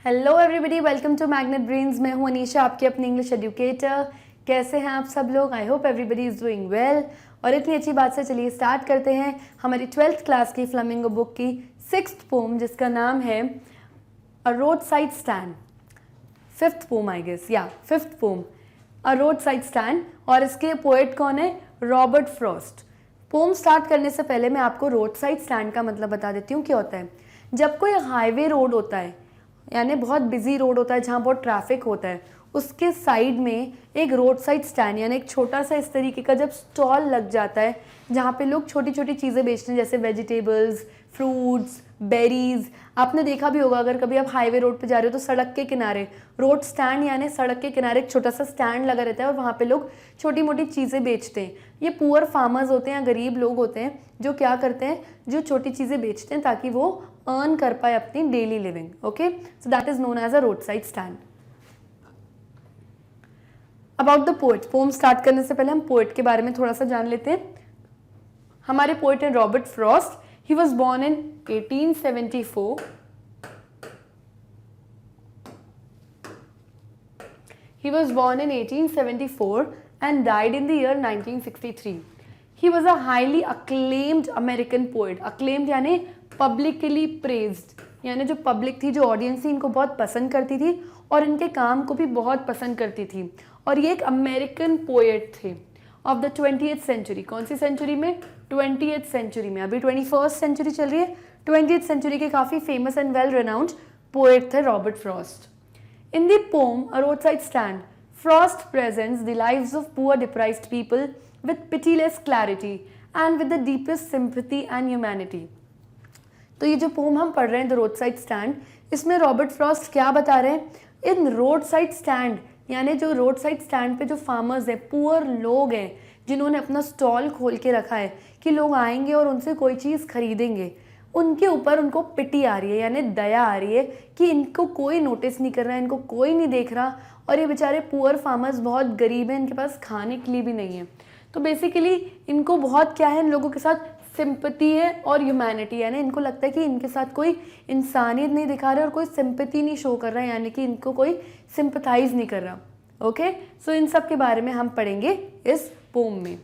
Hello everybody, welcome to Magnet Brains. मैं हूं अनीशा, आपकी अपनी इंग्लिश एजुकेटर। कैसे हैं आप सब लोग? I hope everybody is doing well. और इतनी अच्छी बात से चलिए स्टार्ट करते हैं हमारी 12th क्लास की फ्लेमिंगो बुक की 6th पोम, जिसका नाम है a road side stand. 5th poem I guess, या 5th poem, a road side stand. और इसके पोएट कौन है? Robert Frost. पोम स्टार्ट करने से पहले मैं आपको रोड साइड स्टैंड का मतलब बता देती हूँ क्या होता है। जब कोई हाईवे रोड होता है, यानी बहुत बिजी रोड होता है जहाँ बहुत ट्रैफिक होता है, उसके साइड में एक रोड साइड स्टैंड यानी एक छोटा सा इस तरीके का जब स्टॉल लग जाता है, जहाँ पे लोग छोटी छोटी चीज़ें बेचते हैं, जैसे वेजिटेबल्स, फ्रूट्स, बेरीज। आपने देखा भी होगा, अगर कभी आप हाईवे रोड पे जा रहे हो तो सड़क के किनारे रोड स्टैंड यानी सड़क के किनारे एक छोटा सा स्टैंड लगा रहता है और वहाँ पे लोग छोटी मोटी चीज़ें बेचते हैं। ये पुअर फार्मर्स होते हैं, गरीब लोग होते हैं जो क्या करते हैं, जो छोटी चीज़ें बेचते हैं ताकि वो अर्न कर पाए अपनी daily living. Okay, so that is known as a road side stand. About the poet, poem start करने से पहले हम पोएट के बारे में थोड़ा सा जान लेते हैं। हमारे पोएट हैं Robert Frost. He was born in 1874। He was born in 1874 and died in the year 1963. He was a highly acclaimed American poet. Acclaimed यानी publicly praised, यानी जो पब्लिक थी, जो ऑडियंस थी, इनको बहुत पसंद करती थी और इनके काम को भी बहुत पसंद करती थी। और ये एक अमेरिकन पोएट थे ऑफ द 20th सेंचुरी। कौन सी सेंचुरी में? 20th सेंचुरी में। अभी 21st सेंचुरी चल रही है। 20th सेंचुरी के काफ़ी famous and well renowned poet थे Robert Frost. In the poem, A Roadside Stand, Frost presents the lives of poor deprived people with pitiless clarity and with the deepest sympathy and humanity. तो ये जो pome हम पढ़ रहे हैं, the road side stand, इसमें Robert Frost क्या बता रहे हैं? इन रोड साइड स्टैंड यानी जो रोड साइड स्टैंड पे जो फार्मर्स हैं, पुअर लोग हैं, जिन्होंने अपना स्टॉल खोल के रखा है कि लोग आएंगे और उनसे कोई चीज़ खरीदेंगे, उनके ऊपर उनको पिटी आ रही है, यानी दया आ रही है कि इनको कोई नोटिस नहीं कर रहा है, इनको कोई नहीं देख रहा और ये बेचारे पुअर फार्मर्स बहुत गरीब हैं, इनके पास खाने के लिए भी नहीं है। तो बेसिकली इनको बहुत क्या है, इन लोगों के साथ सिंपैथी है और ह्यूमैनिटी, यानी इनको लगता है कि इनके साथ कोई इंसानियत नहीं दिखा रहा है और कोई सिंपैथी नहीं शो कर रहा है, यानी कि इनको कोई सिंपथाइज नहीं कर रहा। ओके, सो इन सब के बारे में हम पढ़ेंगे इस पोम में।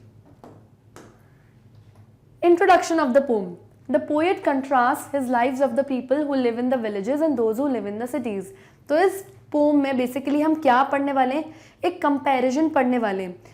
Introduction of the pome. The poet contrasts his lives of the people who live in the villages and those who live in the cities. तो इस पोम में बेसिकली हम क्या पढ़ने वाले हैं? एक कंपैरिजन पढ़ने वाले हैं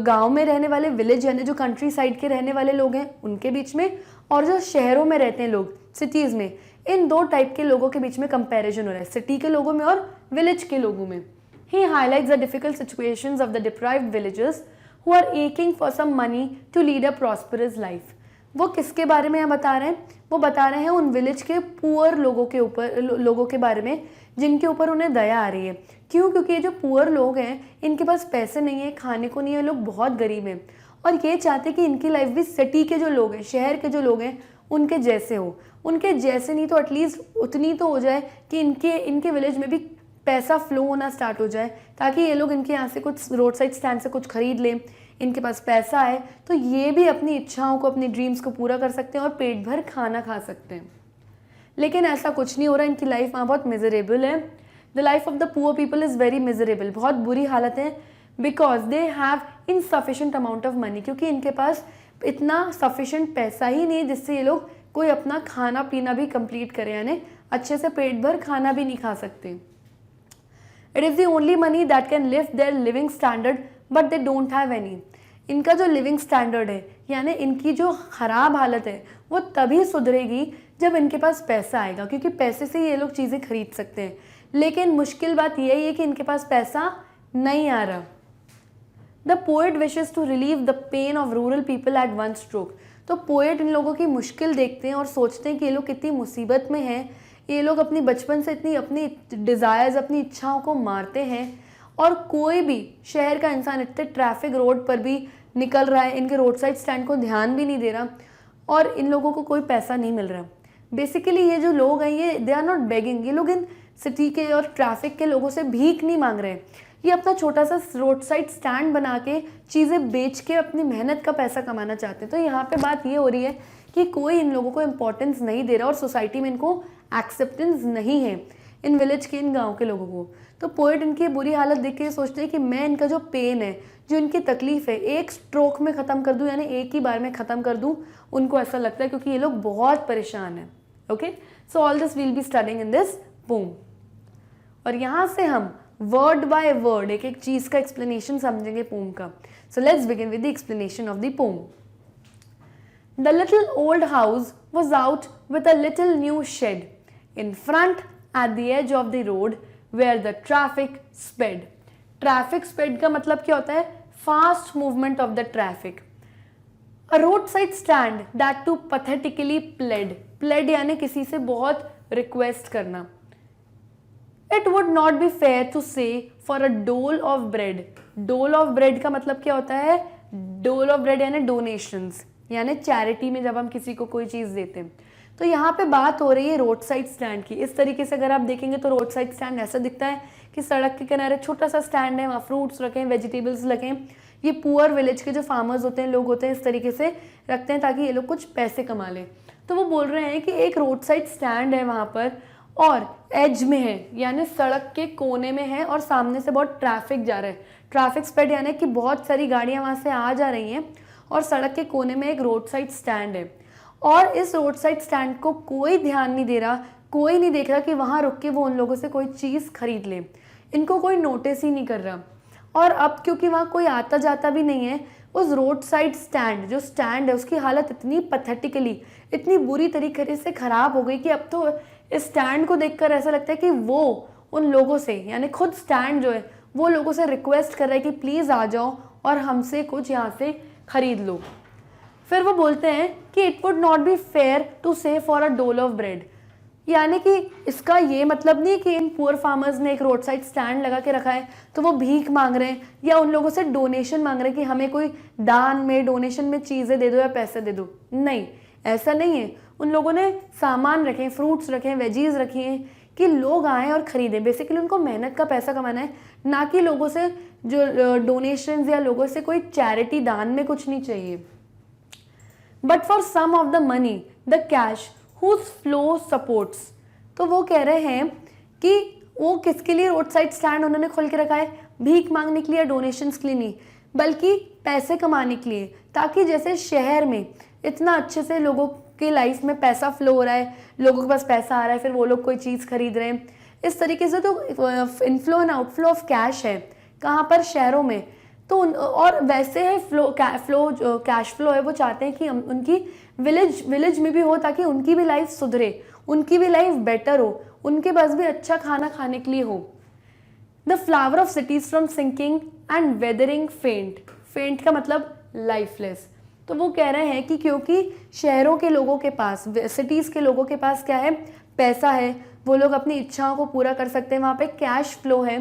गांव में रहने वाले, विलेज यानी जो कंट्री साइड के रहने वाले लोग हैं उनके बीच में, और जो शहरों में रहते हैं लोग, सिटीज़ में, इन दो टाइप के लोगों के बीच में कंपैरिजन हो रहा है, सिटी के लोगों में और विलेज के लोगों में। He highlights the difficult situations of the deprived villagers who are aching for some money to lead a prosperous life. वो किसके बारे में यहाँ बता रहे हैं? वो बता रहे हैं उन विलेज के पुअर लोगों के ऊपर, लोगों के बारे में जिनके ऊपर उन्हें दया आ रही है। क्यों? क्योंकि ये जो पुअर लोग हैं, इनके पास पैसे नहीं है, खाने को नहीं है, लोग बहुत गरीब हैं और ये चाहते कि इनकी लाइफ भी सिटी के जो लोग हैं, शहर के जो लोग हैं, उनके जैसे हो। उनके जैसे नहीं तो एटलीस्ट उतनी तो हो जाए कि इनके विलेज में भी पैसा फ्लो होना स्टार्ट हो जाए, ताकि ये लोग इनके यहाँ से कुछ रोड साइड स्टैंड से कुछ खरीद लें, इनके पास पैसा है तो ये भी अपनी इच्छाओं को, अपनी ड्रीम्स को पूरा कर सकते हैं और पेट भर खाना खा सकते हैं। लेकिन ऐसा कुछ नहीं हो रहा, इनकी लाइफ वहाँ बहुत मिजरेबल है। The life of the poor people is very miserable, बहुत बुरी हालत है, because they have insufficient amount of money, क्योंकि इनके पास इतना सफिशेंट पैसा ही नहीं जिससे ये लोग कोई अपना खाना पीना भी कंप्लीट करें, यानी अच्छे से पेट भर खाना भी नहीं खा सकते। It is the only money that can lift their living standard but they don't have any. इनका जो लिविंग स्टैंडर्ड है, यानी इनकी जो ख़राब हालत है, वो तभी सुधरेगी जब इनके पास पैसा आएगा, क्योंकि पैसे से ये लोग चीज़ें खरीद सकते हैं। लेकिन मुश्किल बात यही है कि इनके पास पैसा नहीं आ रहा। The poet wishes to relieve the pain of rural people at one stroke. तो पोएट इन लोगों की मुश्किल देखते हैं और सोचते हैं कि ये लोग कितनी मुसीबत में हैं, ये लोग अपनी बचपन से इतनी अपनी डिज़ायर्स, अपनी इच्छाओं को मारते हैं और कोई भी शहर का इंसान इतने ट्रैफिक रोड पर भी निकल रहा है, इनके रोड साइड स्टैंड को ध्यान भी नहीं दे रहा और इन लोगों को कोई पैसा नहीं मिल रहा। बेसिकली ये जो लोग हैं, ये दे आर नॉट बेगिंग, ये लोग इन सिटी के और ट्रैफिक के लोगों से भीख नहीं मांग रहे हैं, ये अपना छोटा सा रोड साइड स्टैंड बना के चीज़ें बेच के अपनी मेहनत का पैसा कमाना चाहते हैं। तो यहाँ पे बात ये हो रही है कि कोई इन लोगों को इम्पोर्टेंस नहीं दे रहा और सोसाइटी में इनको एक्सेप्टेंस नहीं है। इन विलेज के, इन गांव के लोगों को। तो पोएट इनकी बुरी हालत देख के सोचते हैं कि मैं इनका जो पेन है, जो इनकी तकलीफ है, एक स्ट्रोक में ख़त्म कर दूं, यानी एक ही बार में ख़त्म कर दूं। उनको ऐसा लगता है क्योंकि ये लोग बहुत परेशान हैं। Okay, so all this will be studying in this pome. और यहाँ से हम वर्ड बाय वर्ड एक एक चीज़ का एक्सप्लेनेशन समझेंगे पोम का। सो let's begin with the explanation of the pome. The little old house was out with a little new shed in front at the edge of the road where the traffic sped. Traffic sped का मतलब क्या होता है? Fast movement of the traffic. A roadside stand that too pathetically pled. Pled यानी किसी से बहुत request करना. It would not be fair to say for a dole of bread. Dole of bread का मतलब क्या होता है? Dole of bread यानी donations, यानी चैरिटी में जब हम किसी को कोई चीज़ देते हैं। तो यहाँ पे बात हो रही है रोड साइड स्टैंड की। इस तरीके से अगर आप देखेंगे तो रोड साइड स्टैंड ऐसा दिखता है कि सड़क के किनारे छोटा सा स्टैंड है, वहाँ फ्रूट्स रखें, वेजिटेबल्स रखें। ये पुअर विलेज के जो फार्मर्स होते हैं, लोग होते हैं, इस तरीके से रखते हैं ताकि ये लोग कुछ पैसे कमा लें। तो वो बोल रहे हैं कि एक रोड साइड स्टैंड है वहाँ पर और एज में है, यानी सड़क के कोने में है और सामने से बहुत ट्रैफिक जा रहा है। ट्रैफिक स्पीड यानी कि बहुत सारी गाड़ियाँ वहाँ से आ जा रही हैं और सड़क के कोने में एक रोड साइड स्टैंड है और इस रोड साइड स्टैंड को कोई ध्यान नहीं दे रहा, कोई नहीं देख रहा कि वहाँ रुक के वो उन लोगों से कोई चीज़ खरीद ले। इनको कोई नोटिस ही नहीं कर रहा। और अब क्योंकि वहाँ कोई आता जाता भी नहीं है, उस रोड साइड स्टैंड जो स्टैंड है उसकी हालत इतनी पैथेटिकली, इतनी बुरी तरीके से ख़राब हो गई कि अब तो इस स्टैंड को देखकर ऐसा लगता है कि वो उन लोगों से, यानी खुद स्टैंड जो है वो लोगों से रिक्वेस्ट कर रहा है कि प्लीज़ आ जाओ और हमसे कुछ यहाँ से खरीद लो। फिर वो बोलते हैं कि it would not be fair to say for a dole of bread, यानी कि इसका ये मतलब नहीं कि इन पुअर फार्मर्स ने एक रोड साइड स्टैंड लगा के रखा है तो वो भीख मांग रहे हैं या उन लोगों से डोनेशन मांग रहे हैं कि हमें कोई दान में, डोनेशन में चीज़ें दे दो या पैसे दे दो। नहीं, ऐसा नहीं है। उन लोगों ने सामान रखे, फ्रूट्स रखे, वेजीज रखी हैं कि लोग आएँ और ख़रीदें। बेसिकली उनको मेहनत का पैसा कमाना है, ना कि लोगों से जो डोनेशंस या लोगों से कोई चैरिटी दान में कुछ नहीं चाहिए। But for some of the money the cash whose flow supports. तो वो कह रहे हैं कि वो किसके लिए रोड साइड स्टैंड उन्होंने खोल के रखा है? भीख मांगने के लिए या डोनेशंस के लिए नहीं, बल्कि पैसे कमाने के लिए, ताकि जैसे शहर में इतना अच्छे से लोगों की लाइफ में पैसा फ्लो हो रहा है, लोगों के पास पैसा आ रहा है, फिर वो लोग कोई चीज़ खरीद रहे हैं, इस तरीके से तो inflow and outflow of cash है। कहाँ पर? शहरों में। तो और वैसे है कैश फ्लो है, वो चाहते हैं कि उनकी विलेज में भी हो ताकि उनकी भी लाइफ सुधरे, उनकी भी लाइफ बेटर हो, उनके पास भी अच्छा खाना खाने के लिए हो। The flower of cities from sinking and weathering faint. Faint का मतलब लाइफलेस। तो वो कह रहे हैं कि क्योंकि शहरों के लोगों के पास, सिटीज़ के लोगों के पास क्या है? पैसा है, वो लोग अपनी इच्छाओं को पूरा कर सकते हैं, वहाँ पे कैश फ्लो है,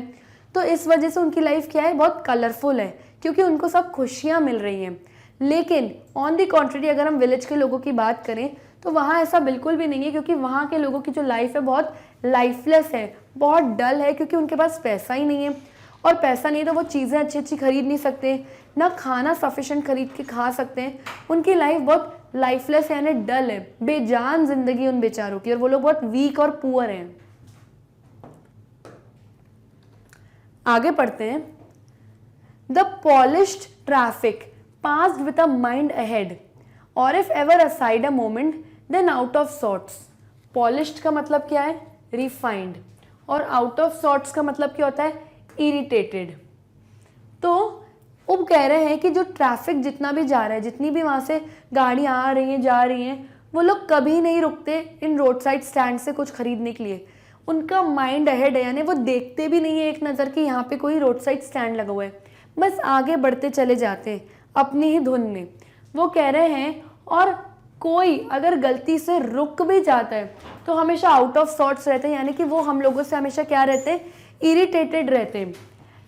तो इस वजह से उनकी लाइफ क्या है? बहुत कलरफुल है, क्योंकि उनको सब खुशियाँ मिल रही हैं। लेकिन ऑन दी कॉन्ट्ररी अगर हम विलेज के लोगों की बात करें तो वहाँ ऐसा बिल्कुल भी नहीं है, क्योंकि वहाँ के लोगों की जो लाइफ है बहुत लाइफलेस है, बहुत डल है, क्योंकि उनके पास पैसा ही नहीं है। और पैसा नहीं तो वो चीज़ें अच्छी अच्छी खरीद नहीं सकते, ना खाना सफिशेंट खरीद के खा सकते हैं। उनकी लाइफ बहुत लाइफलेस है, यानी डल है, बेजान जिंदगी उन बेचारों की, और वो लोग बहुत वीक और पुअर हैं। आगे पढ़ते हैं। The polished traffic passed with a mind ahead और if ever aside a moment then out of sorts. Polished का मतलब क्या है? रिफाइंड। और आउट ऑफ सॉर्ट्स का मतलब क्या होता है? इरिटेटेड। तो अब कह रहे हैं कि जो ट्रैफिक जितना भी जा रहा है, जितनी भी वहाँ से गाड़ियाँ आ रही हैं, जा रही हैं, वो लोग कभी नहीं रुकते इन रोड साइड स्टैंड से कुछ खरीदने के लिए। उनका माइंड अहेड है, यानी वो देखते भी नहीं है एक नज़र कि यहाँ पे कोई रोड साइड स्टैंड लगा हुआ है, बस आगे बढ़ते चले जाते हैं अपनी ही धुन में। वो कह रहे हैं और कोई अगर गलती से रुक भी जाता है तो हमेशा आउट ऑफ सॉर्ट्स रहते हैं, यानी कि वो हम लोगों से हमेशा क्या रहते हैं? इरिटेटेड रहते हैं।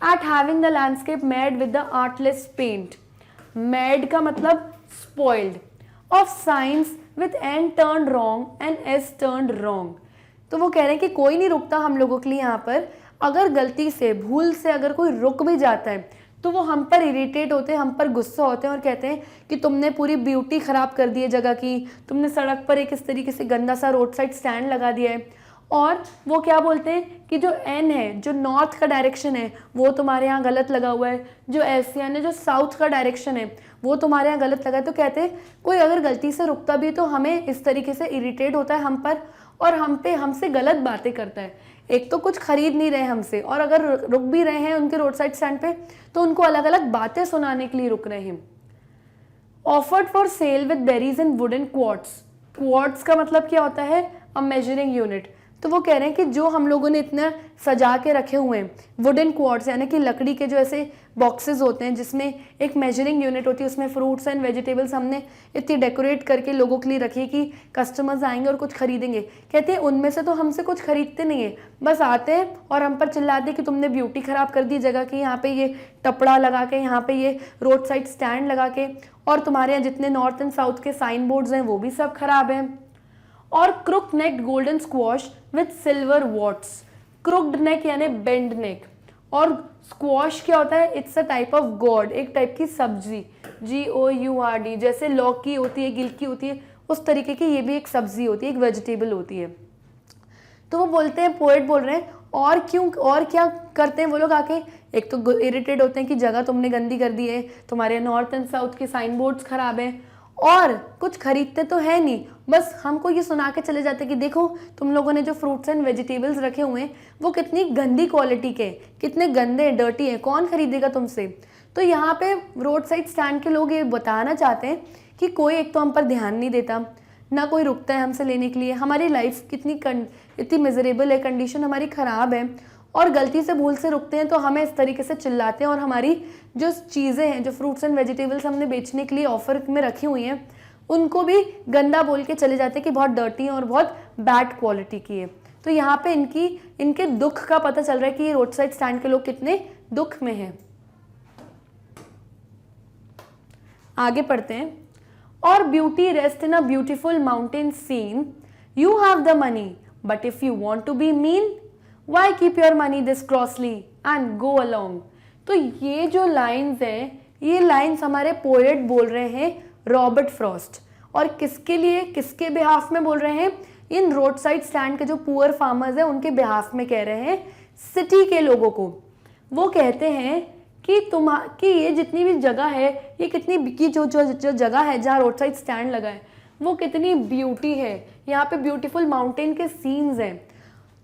At having the landscape marred with the artless paint. Marred का मतलब spoiled, of signs with N turn wrong and S turn wrong. तो वो कह रहे हैं कि कोई नहीं रुकता हम लोगों के लिए यहाँ पर, अगर गलती से, भूल से अगर कोई रुक भी जाता है तो वो हम पर इरिटेट होते हैं, हम पर गुस्सा होते हैं और कहते हैं कि तुमने पूरी ब्यूटी ख़राब कर दी है जगह की, तुमने सड़क पर एक इस तरीके से गंदा सा रोड साइड स्टैंड लगा दिया है। और वो क्या बोलते हैं कि जो एन है, जो नॉर्थ का डायरेक्शन है, वो तुम्हारे यहाँ गलत लगा हुआ है, जो एशियन है, जो साउथ का डायरेक्शन है, वो तुम्हारे यहाँ गलत लगा है। तो कहते हैं कोई अगर गलती से रुकता भी है तो हमें इस तरीके से इरिटेट होता है हम पर, और हम पे हमसे गलत बातें करता है। एक तो कुछ खरीद नहीं रहे हमसे, और अगर रुक भी रहे हैं उनके रोड साइड स्टैंड पे तो उनको अलग अलग बातें सुनाने के लिए रुक रहे हैं। Offered for sale with berries and wooden quartz. Quartz का मतलब क्या होता है? A measuring unit. तो वो कह रहे हैं कि जो हम लोगों ने इतना सजा के रखे हुए हैं, वुडन क्वार्ट्स यानी कि लकड़ी के जो ऐसे बॉक्सेस होते हैं जिसमें एक मेजरिंग यूनिट होती है, उसमें फ्रूट्स एंड वेजिटेबल्स हमने इतनी डेकोरेट करके लोगों के लिए रखी है कि कस्टमर्स आएंगे और कुछ खरीदेंगे। कहते हैं उनमें से तो हमसे कुछ खरीदते नहीं है, बस आते हैं और हम पर चिल्लाते हैं कि तुमने ब्यूटी खराब कर दी जगह की, यहाँ पे ये टपड़ा लगा के, यहाँ पे ये रोड साइड स्टैंड लगा के, और तुम्हारे यहाँ जितने नॉर्थ एंड साउथ के साइन बोर्ड्स हैं वो भी सब खराब हैं। और crook neck golden squash with silver warts. Crooked neck यानी बेंड नेक, और स्क्वॉश क्या होता है? इट्स अ टाइप ऑफ गोड, एक टाइप की सब्जी, GOURD, जैसे लौकी होती है, गिलकी होती है, उस तरीके की ये भी एक सब्जी होती है, एक वेजिटेबल होती है। तो वो बोलते हैं, पोएट बोल रहे हैं, और क्यों, और क्या करते हैं वो लोग आके? एक तो इरिटेट होते हैं कि जगह तुमने गंदी कर दी है, तुम्हारे नॉर्थ एंड साउथ के साइन बोर्ड्स खराब हैं, और कुछ खरीदते तो है नहीं, बस हमको ये सुना के चले जाते कि देखो तुम लोगों ने जो फ्रूट्स एंड वेजिटेबल्स रखे हुए हैं वो कितनी गंदी क्वालिटी के, कितने गंदे डर्टी हैं, कौन खरीदेगा तुमसे। तो यहाँ पे रोड साइड स्टैंड के लोग ये बताना चाहते हैं कि कोई एक तो हम पर ध्यान नहीं देता, ना कोई रुकता है हमसे लेने के लिए, हमारी लाइफ कितनी इतनी मिजरेबल है, कंडीशन हमारी ख़राब है, और गलती से भूल से रुकते हैं तो हमें इस तरीके से चिल्लाते हैं, और हमारी जो चीज़ें हैं, जो फ्रूट्स एंड वेजिटेबल्स हमने बेचने के लिए ऑफर में रखी हुई हैं, उनको भी गंदा बोल के चले जाते हैं कि बहुत डर्टी है और बहुत बैड क्वालिटी की है। तो यहाँ पे इनके दुख का पता चल रहा है कि ये रोड साइड स्टैंड के लोग कितने दुख में हैं। आगे पढ़ते हैं। और beauty rest in a beautiful mountain scene, you have the money but if you want to be mean, why keep your money this crossly and go along. तो ये जो लाइन्स हैं, ये लाइन्स हमारे पोएट बोल रहे हैं, रॉबर्ट फ्रॉस्ट, और किसके लिए, किसके बिहाफ में बोल रहे हैं? इन रोड साइड स्टैंड के जो पुअर फार्मर्स हैं उनके बिहाफ में कह रहे हैं, सिटी के लोगों को। वो कहते हैं कि ये जितनी भी जगह है, ये कितनी की जो जगह है जहाँ रोड साइड स्टैंड लगा है वो कितनी ब्यूटी है, यहाँ पे ब्यूटीफुल माउंटेन के सीन्स हैं,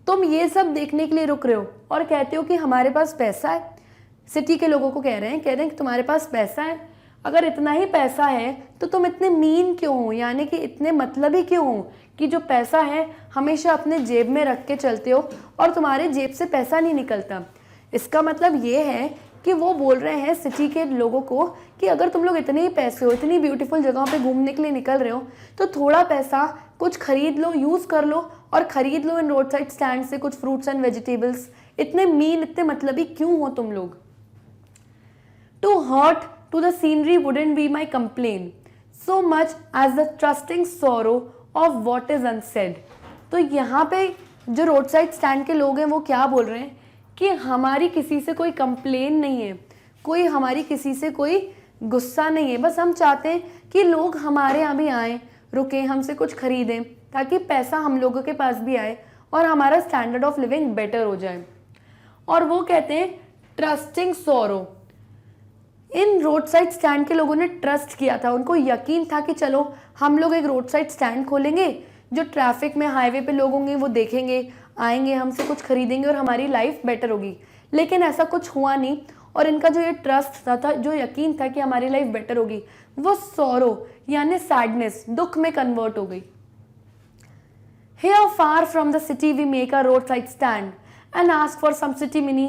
तुम ये सब देखने के लिए रुक रहे हो और कहते हो कि हमारे पास पैसा है। सिटी के लोगों को कह रहे हैं कि तुम्हारे पास पैसा है, अगर इतना ही पैसा है तो तुम इतने मीन क्यों हो, यानी कि इतने मतलबी क्यों हो कि जो पैसा है हमेशा अपने जेब में रख के चलते हो और तुम्हारे जेब से पैसा नहीं निकलता। इसका मतलब ये है कि वो बोल रहे हैं सिटी के लोगों को कि अगर तुम लोग इतने ही पैसे हो, इतनी ब्यूटीफुल जगहों पे घूमने के लिए निकल रहे हो, तो थोड़ा पैसा कुछ खरीद लो, यूज़ कर लो और ख़रीद लो इन रोड साइड स्टैंड से कुछ फ्रूट्स एंड वेजिटेबल्स। इतने मीन, इतने मतलबी क्यों हो तुम लोग? To hurt to the scenery wouldn't be my complain so much as the trusting sorrow of what is unsaid. तो यहाँ पे जो रोड साइड स्टैंड के लोग हैं वो क्या बोल रहे हैं कि हमारी किसी से कोई कंप्लेन नहीं है, कोई हमारी किसी से कोई गुस्सा नहीं है, बस हम चाहते हैं कि लोग हमारे यहाँ भी आएँ, रुकें, हमसे कुछ खरीदें ताकि पैसा हम लोगों के पास भी आए और हमारा स्टैंडर्ड ऑफ लिविंग बेटर हो जाए। और वो कहते हैं ट्रस्टिंग सोरो। इन रोड साइड स्टैंड के लोगों ने ट्रस्ट किया था, उनको यकीन था कि चलो हम लोग एक रोड साइड स्टैंड खोलेंगे, जो ट्रैफिक में हाईवे पे लोग होंगे वो देखेंगे, आएंगे, हमसे कुछ खरीदेंगे और हमारी लाइफ बेटर होगी। लेकिन ऐसा कुछ हुआ नहीं और इनका जो ये ट्रस्ट था, जो यकीन था कि हमारी लाइफ बेटर होगी, वो सोरो यानी सैडनेस, दुख में कन्वर्ट हो गई। Here far from the city we make a roadside stand and ask for some city mini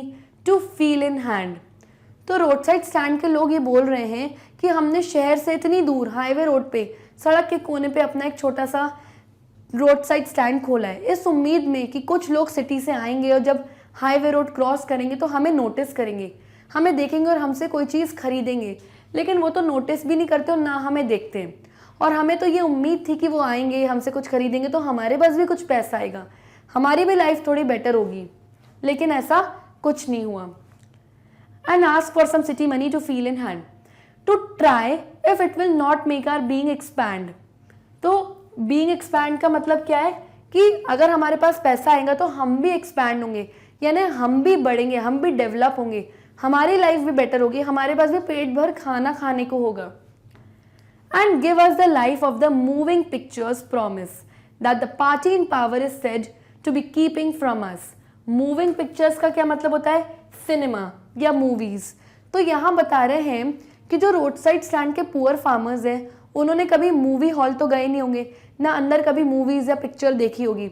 to feel in hand। तो रोड साइड स्टैंड के लोग ये बोल रहे हैं कि हमने शहर से इतनी दूर हाईवे रोड पे, सड़क के कोने पे अपना एक छोटा सा रोड साइड स्टैंड खोला है इस उम्मीद में कि कुछ लोग सिटी से आएंगे और जब हाईवे रोड क्रॉस करेंगे तो हमें नोटिस करेंगे, हमें देखेंगे और हमसे कोई चीज़ खरीदेंगे। लेकिन वो तो नोटिस भी नहीं करते और ना हमें देखते हैं, और हमें तो ये उम्मीद थी कि वो आएंगे, हमसे कुछ खरीदेंगे तो हमारे पास भी कुछ पैसा आएगा, हमारी भी लाइफ थोड़ी बेटर होगी। लेकिन ऐसा कुछ नहीं हुआ। And ask for some city money to feel in hand to try if it will not make our being expand. तो बीइंग एक्सपैंड का मतलब क्या है कि अगर हमारे पास पैसा आएगा तो हम भी एक्सपैंड होंगे, यानी हम भी बढ़ेंगे, हम भी डेवलप होंगे, हमारी लाइफ भी बेटर होगी, हमारे पास भी पेट भर खाना खाने को होगा. And give us the life of the moving pictures promise that the party in power is said to be keeping from us. Moving pictures का क्या मतलब होता है? सिनेमा या मूवीज. तो यहाँ बता रहे हैं कि जो रोड साइड स्टैंड के पुअर फार्मर्स हैं, उन्होंने कभी मूवी हॉल तो गए नहीं होंगे, ना अंदर कभी मूवीज या पिक्चर देखी होगी.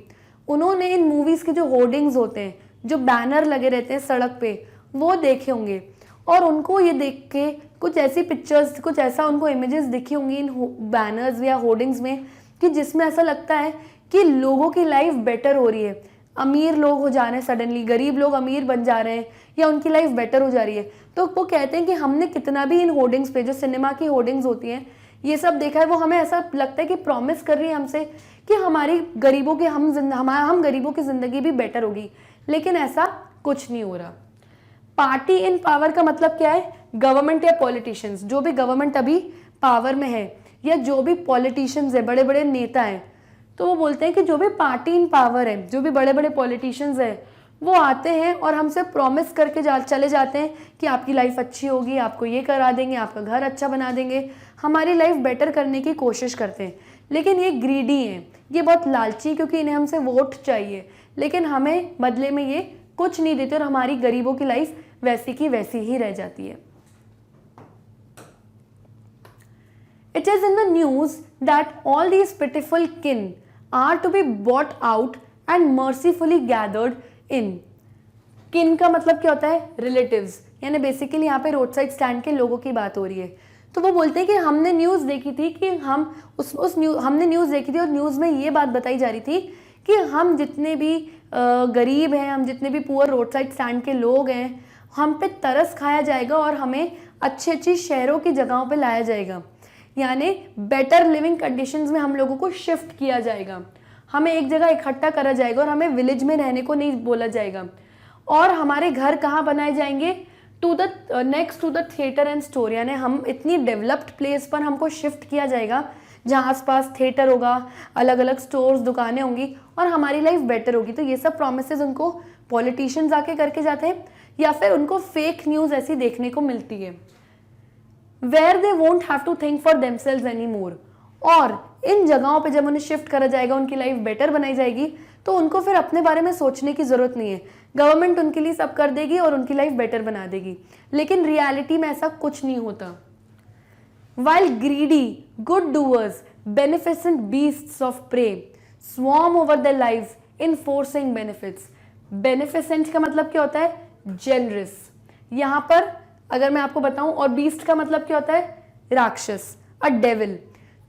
उन्होंने इन मूवीज के जो होर्डिंग्स होते हैं, जो बैनर लगे रहते हैं सड़क पे, वो देखे होंगे, और उनको ये देख के कुछ ऐसी पिक्चर्स, कुछ ऐसा उनको इमेजेस दिखी होंगी इन बैनर्स या होर्डिंग्स में कि जिसमें ऐसा लगता है कि लोगों की लाइफ बेटर हो रही है, अमीर लोग हो जा रहे हैं, सडनली गरीब लोग अमीर बन जा रहे हैं, या उनकी लाइफ बेटर हो जा रही है. तो वो कहते हैं कि हमने कितना भी इन होर्डिंग्स पे, जो सिनेमा की होर्डिंग्स होती हैं, ये सब देखा है, वो हमें ऐसा लगता है कि प्रॉमिस कर रही है हमसे कि हमारी गरीबों के हम गरीबों की जिंदगी भी बेटर होगी. लेकिन ऐसा कुछ नहीं हो रहा. पार्टी इन पावर का मतलब क्या है? गवर्नमेंट या पॉलिटिशियंस, जो भी गवर्नमेंट अभी पावर में है, या जो भी पॉलिटिशियंस है, बड़े बड़े नेता हैं, तो वो बोलते हैं कि जो भी पार्टी इन पावर है, जो भी बड़े बड़े पॉलिटिशियंस हैं, वो आते हैं और हमसे प्रॉमिस करके चले जाते हैं कि आपकी लाइफ अच्छी होगी, आपको ये करा देंगे, आपका घर अच्छा बना देंगे, हमारी लाइफ बेटर करने की कोशिश करते हैं. लेकिन ये ग्रीडी हैं, ये बहुत लालची, क्योंकि इन्हें हमसे वोट चाहिए, लेकिन हमें बदले में ये कुछ नहीं देते और हमारी गरीबों की लाइफ वैसी की वैसी ही रह जाती है. It is in the news that all these pitiful kin are to be bought out and mercifully gathered in. Kin का मतलब क्या होता है? Relatives. यानी बेसिकली यहाँ पे रोड साइड स्टैंड के लोगों की बात हो रही है. तो वो बोलते हैं कि हमने न्यूज़ देखी थी कि हमने न्यूज़ देखी थी और न्यूज़ में ये बात बताई जा रही थी कि हम जितने भी गरीब हैं, हम जितने भी पुअर रोड साइड स्टैंड के लोग हैं, हम पे तरस खाया जाएगा और हमें अच्छी अच्छी शहरों की जगहों पे लाया जाएगा, यानी बेटर लिविंग कंडीशंस में हम लोगों को शिफ्ट किया जाएगा, हमें एक जगह इकट्ठा करा जाएगा और हमें विलेज में रहने को नहीं बोला जाएगा. और हमारे घर कहाँ बनाए जाएंगे? Next to the theatre and store, यानी हम इतनी डेवलप्ड प्लेस पर हमको शिफ्ट किया जाएगा जहाँ आसपास थिएटर होगा, अलग अलग स्टोर्स, दुकानें होंगी, और हमारी लाइफ बेटर होगी. तो ये सब प्रॉमिसेस उनको पॉलिटिशियंस आके करके जाते हैं, या फिर उनको फेक न्यूज़ ऐसी देखने को मिलती है. Where they won't have to think for themselves any more. और इन जगहों पे जब उन्हें शिफ्ट करा जाएगा, उनकी लाइफ बेटर बनाई जाएगी, तो उनको फिर अपने बारे में सोचने की जरूरत नहीं है. गवर्नमेंट उनके लिए सब कर देगी और उनकी लाइफ बेटर बना देगी. लेकिन रियलिटी में ऐसा कुछ नहीं होता. While greedy, good doers, beneficent beasts of prey swarm over their lives enforcing benefits. Beneficent का मतलब क्या होता है? Generous. यहाँ पर अगर मैं आपको बताऊं, और beast का मतलब क्या होता है? राक्षस, a devil.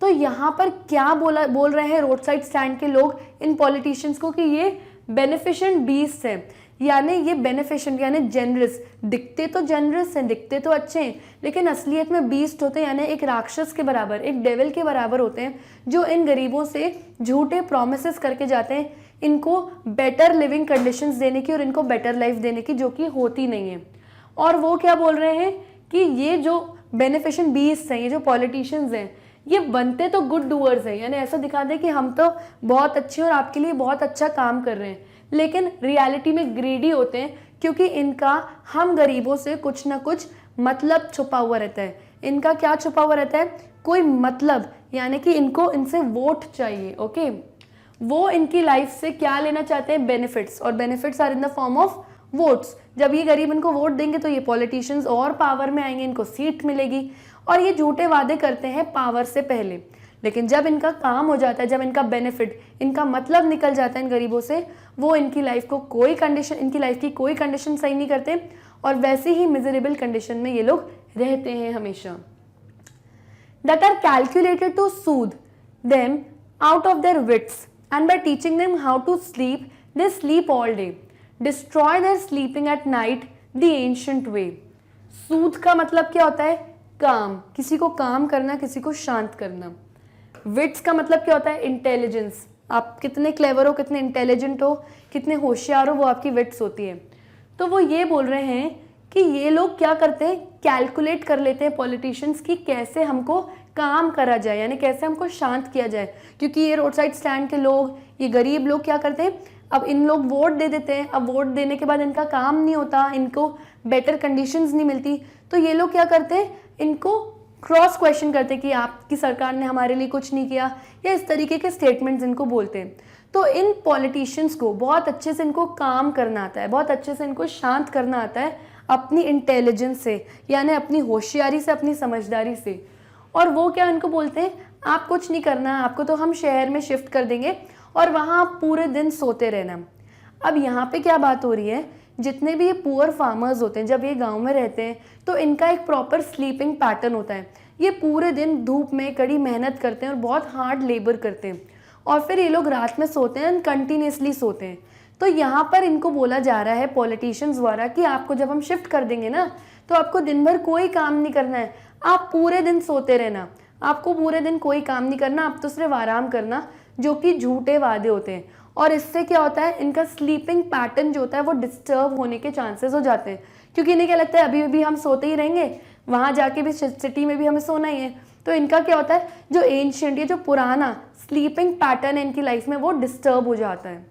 तो यहाँ पर क्या बोल रहे हैं रोड साइड स्टैंड के लोग इन पॉलिटिशियंस को कि ये बेनिफिशेंट बीस्ट है, यानी ये बेनिफिशेंट यानी जेनरस. दिखते तो जेनरस हैं, दिखते तो अच्छे हैं, लेकिन असलियत में बीस्ट होते हैं, यानी एक राक्षस के बराबर, एक डेविल के बराबर होते हैं, जो इन गरीबों से झूठे प्रोमिसेस करके जाते हैं इनको बेटर लिविंग कंडीशंस देने की और इनको बेटर लाइफ देने की, जो कि होती नहीं है. और वो क्या बोल रहे हैं कि ये जो बेनिफिशेंट बीस्ट हैं, ये जो पॉलिटिशियंस हैं, ये बनते तो गुड डूअर्स हैं, यानी ऐसा दिखा दे कि हम तो बहुत अच्छे और आपके लिए बहुत अच्छा काम कर रहे हैं, लेकिन रियलिटी में ग्रीडी होते हैं, क्योंकि इनका हम गरीबों से कुछ ना कुछ मतलब छुपा हुआ रहता है. इनका क्या छुपा हुआ रहता है? कोई मतलब, यानी कि इनको इनसे वोट चाहिए. ओके, वो इनकी लाइफ से क्या लेना चाहते हैं? बेनिफिट्स. और benefits are in the form of votes. जब ये गरीब इनको वोट देंगे तो ये पॉलिटिशियंस और पावर में आएंगे, इनको सीट मिलेगी, और ये झूठे वादे करते हैं पावर से पहले. लेकिन जब इनका काम हो जाता है, जब इनका बेनिफिट, इनका मतलब निकल जाता है इन गरीबों से, वो इनकी लाइफ की कोई कंडीशन सही नहीं करते, और वैसे ही मिजरेबल कंडीशन में ये लोग रहते हैं हमेशा. That are calculated to soothe them out of their wits, and by teaching them how to sleep they sleep all day, destroy their sleeping at night the ancient way. Soothe का मतलब क्या होता है? काम, किसी को काम करना, किसी को शांत करना. विट्स का मतलब क्या होता है? इंटेलिजेंस. आप कितने क्लेवर हो, कितने इंटेलिजेंट हो, कितने होशियार हो, वो आपकी विट्स होती है. तो वो ये बोल रहे हैं कि ये लोग क्या करते हैं? कैलकुलेट कर लेते हैं पॉलिटिशियंस की कैसे हमको काम करा जाए, यानी कैसे हमको शांत किया जाए, क्योंकि ये रोड साइड स्टैंड के लोग, ये गरीब लोग क्या करते हैं, अब इन लोग वोट दे देते हैं, अब वोट देने के बाद इनका काम नहीं होता, इनको बेटर कंडीशंस नहीं मिलती, तो ये लोग क्या करते हैं, इनको क्रॉस क्वेश्चन करते हैं कि आपकी सरकार ने हमारे लिए कुछ नहीं किया, या इस तरीके के स्टेटमेंट्स इनको बोलते हैं। तो इन पॉलिटिशियंस को बहुत अच्छे से इनको काम करना आता है, बहुत अच्छे से इनको शांत करना आता है अपनी इंटेलिजेंस से, यानी अपनी होशियारी से, अपनी समझदारी से। और वो क्या इनको बोलते हैं, आप कुछ नहीं करना, आपको तो हम शहर में शिफ्ट कर देंगे और वहाँ आप पूरे दिन सोते रहना। अब यहाँ पे क्या बात हो रही है, जितने भी ये पुअर फार्मर्स होते हैं, जब ये गांव में रहते हैं तो इनका एक प्रॉपर स्लीपिंग पैटर्न होता है। ये पूरे दिन धूप में कड़ी मेहनत करते हैं और बहुत हार्ड लेबर करते हैं, और फिर ये लोग रात में सोते हैं, कंटिन्यूसली सोते हैं। तो यहाँ पर इनको बोला जा रहा है पॉलिटिशियंस द्वारा कि आपको जब हम शिफ्ट कर देंगे ना, तो आपको दिन भर कोई काम नहीं करना है, आप पूरे दिन सोते रहना, आपको पूरे दिन कोई काम नहीं करना, आप तो सिर्फ आराम करना, जो कि झूठे वादे होते हैं। और इससे क्या होता है, इनका स्लीपिंग पैटर्न जो होता है वो डिस्टर्ब होने के चांसेस हो जाते हैं, क्योंकि इन्हें क्या लगता है अभी भी हम सोते ही रहेंगे, वहाँ जाके भी सिटी में भी हमें सोना ही है। तो इनका क्या होता है, जो एंशिएंट, ये जो पुराना स्लीपिंग पैटर्न है इनकी लाइफ में, वो डिस्टर्ब हो जाता है।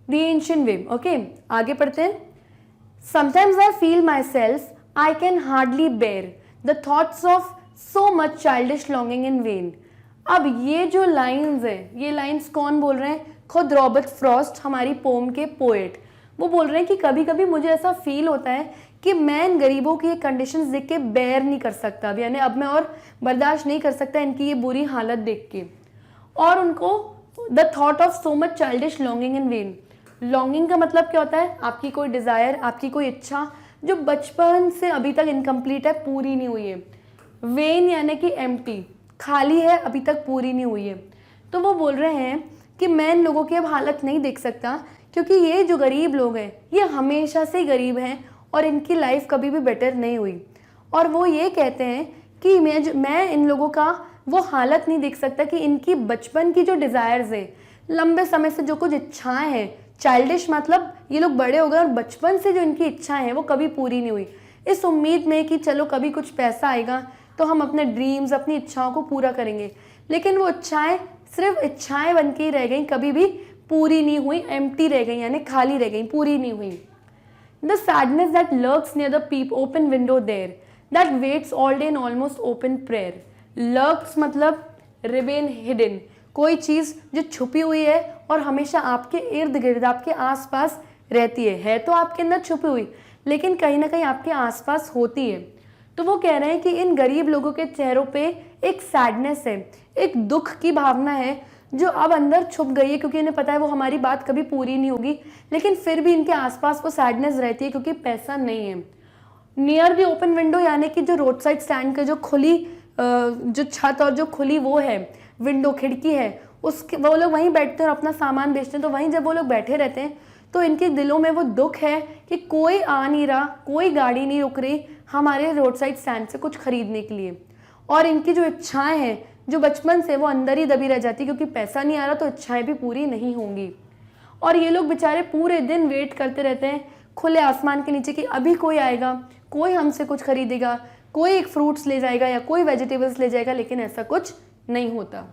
द एंशिएंट वे, ओके, आगे पढ़ते हैं। Sometimes I feel myself I can hardly bear the thoughts of so much childish longing in vain. अब ये जो लाइन्स है, ये लाइन्स कौन बोल रहे हैं, खुद रॉबर्ट फ्रॉस्ट, हमारी पोम के पोएट, वो बोल रहे हैं कि कभी कभी मुझे ऐसा फील होता है कि मैं इन गरीबों की ये कंडीशंस देख के बेयर नहीं कर सकता, यानी अब मैं और बर्दाश्त नहीं कर सकता इनकी ये बुरी हालत देख के। और उनको the thought of so much childish longing in when, longing का मतलब क्या होता है, आपकी कोई डिज़ायर, आपकी कोई इच्छा जो बचपन से अभी तक इनकम्प्लीट है, पूरी नहीं हुई है। वेन यानी कि एम्प्टी, खाली है, अभी तक पूरी नहीं हुई है। तो वो बोल रहे हैं कि मैं इन लोगों की अब हालत नहीं देख सकता, क्योंकि ये जो गरीब लोग हैं ये हमेशा से गरीब हैं और इनकी लाइफ कभी भी बेटर नहीं हुई। और वो ये कहते हैं कि मैं इन लोगों का वो हालत नहीं देख सकता कि इनकी बचपन की जो डिज़ायर्स हैं, लंबे समय से जो कुछ इच्छाएं हैं, चाइल्डिश मतलब ये लोग बड़े हो गए और बचपन से जो इनकी इच्छाएं हैं वो कभी पूरी नहीं हुई, इस उम्मीद में कि चलो कभी कुछ पैसा आएगा तो हम अपने ड्रीम्स, अपनी इच्छाओं को पूरा करेंगे, लेकिन वो इच्छाएं सिर्फ इच्छाएं बन के ही रह गई, कभी भी पूरी नहीं हुई, एम्प्टी रह गई, यानी खाली रह गई, पूरी नहीं हुई। The sadness that lurks near the open window there that waits all day in almost open prayer. Lurks मतलब रिमेन हिडन, कोई चीज़ जो छुपी हुई है और हमेशा आपके इर्द गिर्द, आपके आसपास रहती है तो आपके अंदर छुपी हुई, लेकिन कहीं ना कहीं आपके आसपास होती है। तो वो कह रहे हैं कि इन गरीब लोगों के चेहरों पे एक सैडनेस है, एक दुख की भावना है जो अब अंदर छुप गई है, क्योंकि इन्हें पता है वो हमारी बात कभी पूरी नहीं होगी, लेकिन फिर भी इनके आसपास वो सैडनेस रहती है क्योंकि पैसा नहीं है। नियर द ओपन विंडो यानी कि जो रोड साइड स्टैंड का जो खुली जो छत और जो खुली वो है विंडो, खिड़की है, उसके वो लोग वहीं बैठते हैं और अपना सामान बेचते हैं। तो वहीं जब वो लोग बैठे रहते हैं तो इनके दिलों में वो दुख है कि कोई आ नहीं रहा, कोई गाड़ी नहीं रुक रही हमारे रोड साइड स्टैंड से कुछ खरीदने के लिए। और इनकी जो इच्छाएं हैं जो बचपन से वो अंदर ही दबी रह जाती, क्योंकि पैसा नहीं आ रहा तो इच्छाएं भी पूरी नहीं होंगी। और ये लोग बेचारे पूरे दिन वेट करते रहते हैं खुले आसमान के नीचे कि अभी कोई आएगा, कोई हमसे कुछ खरीदेगा, कोई एक फ्रूट्स ले जाएगा या कोई वेजिटेबल्स ले जाएगा, लेकिन ऐसा कुछ नहीं होता।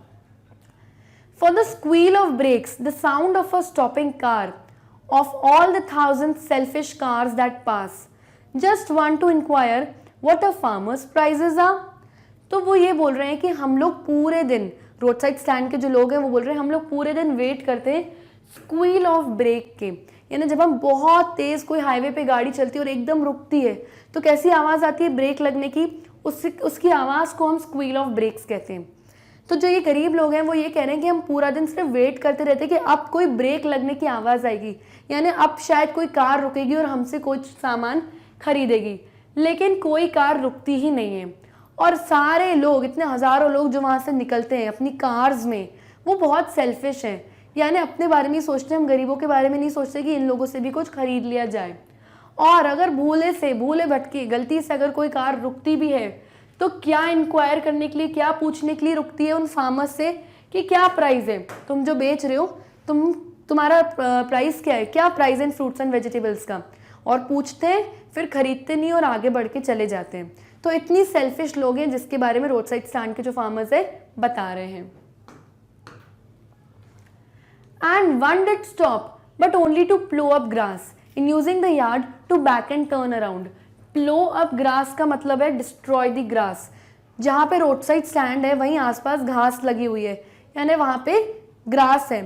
For the squeal of brakes, the sound of a stopping car, of all the thousand selfish cars that pass, just want to inquire what a farmer's prices are. तो वो ये बोल रहे हैं कि हम लोग पूरे दिन, रोड साइड स्टैंड के जो लोग हैं वो बोल रहे हैं हम लोग पूरे दिन वेट करते हैं स्क्वील ऑफ ब्रेक के, यानी जब हम बहुत तेज कोई हाईवे पे गाड़ी चलती है और एकदम रुकती है तो कैसी आवाज़ आती है ब्रेक लगने की, उसकी आवाज़ को हम स्क्वील ऑफ ब्रेक्स कहते हैं। तो जो ये गरीब लोग हैं वो ये कह रहे हैं कि हम पूरा दिन सिर्फ वेट करते रहते हैं कि अब कोई ब्रेक लगने की आवाज़ आएगी, यानी अब शायद कोई कार रुकेगी और हमसे कुछ सामान खरीदेगी, लेकिन कोई कार रुकती ही नहीं है। और सारे लोग, इतने हज़ारों लोग जो वहाँ से निकलते हैं अपनी कार्स में, वो बहुत सेल्फिश हैं, यानी अपने बारे में ही सोचते हैं, हम गरीबों के बारे में नहीं सोचते कि इन लोगों से भी कुछ खरीद लिया जाए। और अगर भूले भटके गलती से अगर कोई कार रुकती भी है तो क्या इंक्वायर करने के लिए, क्या पूछने के लिए रुकती है उन फार्मर्स से कि क्या प्राइस है, तुम जो बेच रहे हो तुम्हारा प्राइस क्या है, क्या प्राइस है फ्रूट्स एंड वेजिटेबल्स का, और पूछते हैं, फिर खरीदते नहीं और आगे बढ़ के चले जाते हैं। तो इतनी सेल्फिश लोग हैं जिसके बारे में रोड साइड स्टैंड के जो फार्मर्स है बता रहे हैं. And one did stop, but only to plow up grass. In using the yard to back and turn around. Plow up grass का मतलब है destroy the grass. जहाँ पे रोड साइड स्टैंड है वहीं आसपास घास लगी हुई है, यानी वहाँ पे ग्रास है.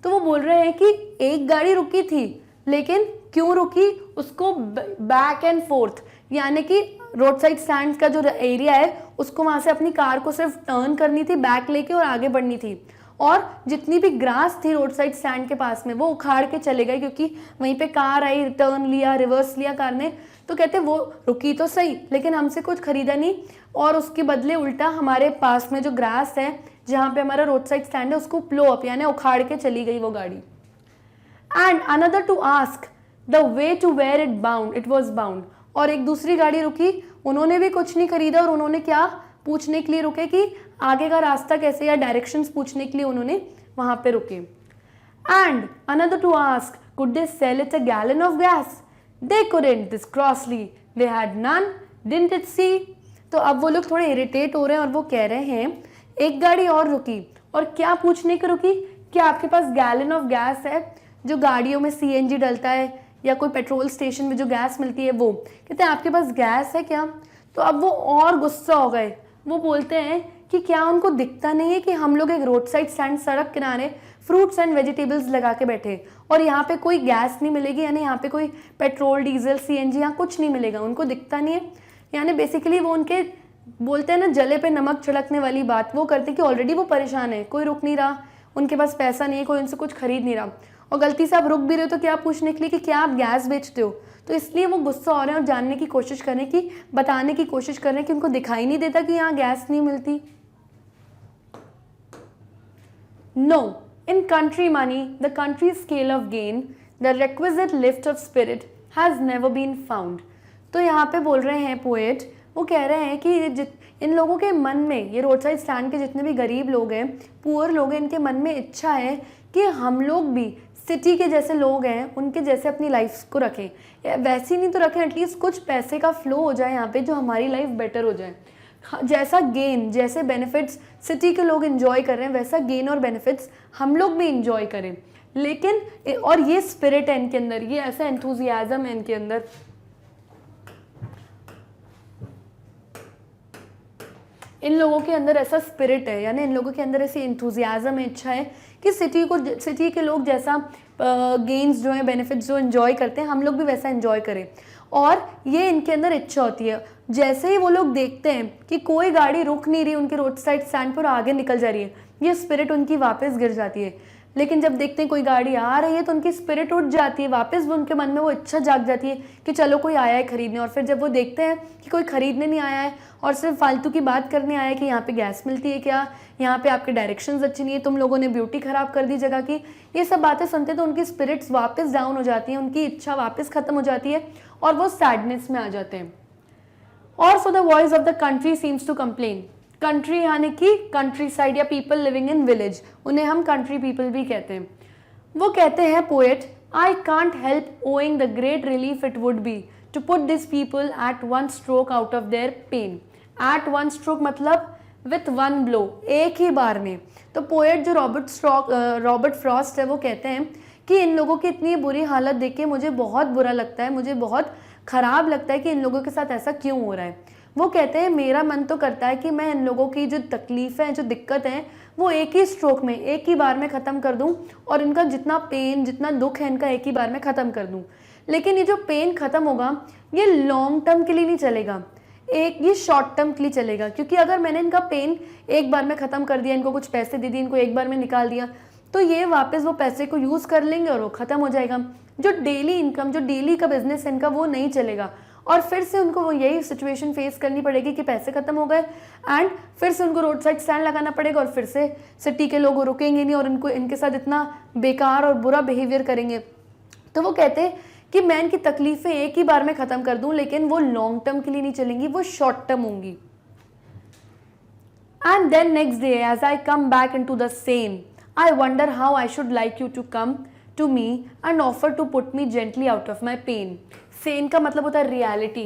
तो वो बोल रहे हैं कि एक गाड़ी रुकी थी, लेकिन क्यों रुकी, उसको बैक एंड फोर्थ, यानी कि रोड साइड स्टैंड का जो एरिया है उसको वहाँ से अपनी कार को सिर्फ टर्न करनी थी बैक लेके और आगे बढ़नी थी. और जितनी भी ग्रास थी रोड साइड स्टैंड के पास में वो उखाड़ के चले गए, क्योंकि वहीं पे कार आई, टर्न लिया, रिवर्स लिया कार ने. तो कहते वो रुकी तो सही, लेकिन हमसे कुछ खरीदा नहीं, और उसके बदले उल्टा हमारे पास में जो ग्रास है जहाँ पे हमारा रोड साइड स्टैंड है उसको प्लो अप यानी उखाड़ के चली गई वो गाड़ी. And another to ask the way to where it bound, it was bound. और एक दूसरी गाड़ी रुकी, उन्होंने भी कुछ नहीं खरीदा और उन्होंने क्या पूछने के लिए रुके कि आगे का रास्ता कैसे, या डायरेक्शंस पूछने के लिए उन्होंने वहां पे रुके. And another to ask could they sell it a gallon of gas, they couldn't, this crossly they had none, didn't it see. तो अब वो लोग थोड़े इरिटेट हो रहे हैं और वो कह रहे हैं एक गाड़ी और रुकी, और क्या पूछने को रुकी कि आपके पास गैलन ऑफ गैस है, जो गाड़ियों में सीएनजी डलता है या कोई पेट्रोल स्टेशन में जो गैस मिलती है वो. कहते हैं आपके पास गैस है क्या. तो अब वो और गुस्सा हो गए. वो बोलते हैं कि क्या उनको दिखता नहीं है कि हम लोग एक रोड साइड स्टैंड सड़क किनारे फ्रूट्स एंड वेजिटेबल्स लगा के बैठे, और यहाँ पे कोई गैस नहीं मिलेगी, यानी यहाँ पे कोई पेट्रोल, डीजल, सीएनजी यहाँ कुछ नहीं मिलेगा. उनको दिखता नहीं है, यानी बेसिकली वो उनके बोलते हैं ना जले पे नमक छिड़कने वाली बात वो करते कि ऑलरेडी वो परेशान है, कोई रुक नहीं रहा, उनके पास पैसा नहीं है, कोई उनसे कुछ खरीद नहीं रहा, और गलती से आप रुक भी रहे हो तो क्या पूछने के लिए कि क्या आप गैस बेचते हो. तो इसलिए वो गुस्सा हो रहे हैं और जानने की कोशिश कर रहे हैं, कि बताने की कोशिश कर रहे हैं कि उनको दिखाई नहीं देता कि यहाँ गैस नहीं मिलती. No, in country money the country scale of gain the requisite lift of spirit has never been found. तो यहाँ पे बोल रहे हैं पोएट, वो कह रहे हैं कि इन लोगों के मन में, ये रोड साइड स्टैंड के जितने भी गरीब लोग हैं, पुअर लोग हैं, इनके मन में इच्छा है कि हम लोग भी सिटी के जैसे लोग हैं उनके जैसे अपनी लाइफ को रखें, वैसी नहीं तो रखें, एटलीस्ट कुछ पैसे का फ्लो हो जाए यहाँ पे जो हमारी लाइफ बेटर हो जाए. जैसा गेन, जैसे बेनिफिट्स सिटी के लोग एंजॉय कर रहे हैं वैसा गेन और बेनिफिट्स हम लोग भी एंजॉय करें. लेकिन और ये स्पिरिट है इनके अंदर, ये ऐसा एंथुजियाज्म है इनके अंदर, इन लोगों के अंदर ऐसा स्पिरिट है, यानी इन लोगों के अंदर ऐसी एंथुजियाज्म है, इच्छा है कि सिटी के लोग जैसा गेन्स जो है, बेनिफिट्स जो एंजॉय करते हैं हम लोग भी वैसा एंजॉय करें. और ये इनके अंदर इच्छा होती है. जैसे ही वो लोग देखते हैं कि कोई गाड़ी रुक नहीं रही उनके रोड साइड स्टैंड पर, आगे निकल जा रही है, ये स्पिरिट उनकी वापस गिर जाती है. लेकिन जब देखते हैं कोई गाड़ी आ रही है तो उनकी स्पिरिट उठ जाती है, वापस वो उनके मन में वो इच्छा जाग जाती है कि चलो कोई आया है खरीदने. और फिर जब वो देखते हैं कि कोई खरीदने नहीं आया है और सिर्फ फालतू की बात करने आया है कि यहाँ पे गैस मिलती है क्या, यहाँ पे आपके डायरेक्शंस अच्छी नहीं है, तुम लोगों ने ब्यूटी खराब कर दी जगह की, ये सब बातें सुनते तो उनकी स्पिरिट्स वापस डाउन हो जाती हैं, उनकी इच्छा वापस खत्म हो जाती है और वो सैडनेस में आ जाते हैं. और so the voice of the country seems to complain. Country यानी कि कंट्री साइड या पीपल लिविंग इन विलेज, उन्हें हम कंट्री पीपल भी कहते हैं. वो कहते हैं poet, I can't help owing the great relief it would be to put this people at one stroke out of there pen. Eight one stroke मतलब with one blow, एक ही बार में. तो पोएट जो रॉबर्ट फ्रॉस्ट है वो कहते हैं कि इन लोगों की इतनी बुरी हालत देख के मुझे बहुत बुरा लगता है, मुझे बहुत ख़राब लगता है कि इन लोगों के साथ ऐसा क्यों हो रहा है. वो कहते हैं मेरा मन तो करता है कि मैं इन लोगों की जो तकलीफ़ें हैं, जो दिक्कत हैं, वो एक ही स्ट्रोक में, एक ही बार में ख़त्म कर दूं और इनका जितना पेन, जितना दुख है इनका एक ही बार में ख़त्म कर दूं. लेकिन ये जो पेन ख़त्म होगा ये लॉन्ग टर्म के लिए नहीं चलेगा, ये शॉर्ट टर्म के लिए चलेगा. क्योंकि अगर मैंने इनका पेन एक बार में ख़त्म कर दिया, इनको कुछ पैसे दे दिए, इनको एक बार में निकाल दिया, तो ये वापस वो पैसे को यूज़ कर लेंगे और वो ख़त्म हो जाएगा. जो डेली इनकम, जो डेली का बिजनेस है इनका, वो नहीं चलेगा और फिर से उनको वो यही सिचुएशन फेस करनी पड़ेगी कि पैसे खत्म हो गए एंड फिर से उनको रोड साइड स्टैंड लगाना पड़ेगा और फिर से सिटी के लोग रुकेंगे नहीं और इनके साथ इतना बेकार और बुरा बिहेवियर करेंगे. तो वो कहते हैं कि मैं इनकी तकलीफ़ें एक ही बार में ख़त्म कर दूं, लेकिन वो लॉन्ग टर्म के लिए नहीं चलेंगी, वो शॉर्ट टर्म होंगी. And then next day as I come back into the same, I wonder how I should like you to come to me and offer to put me gently out of my pain. Sane का मतलब होता है reality.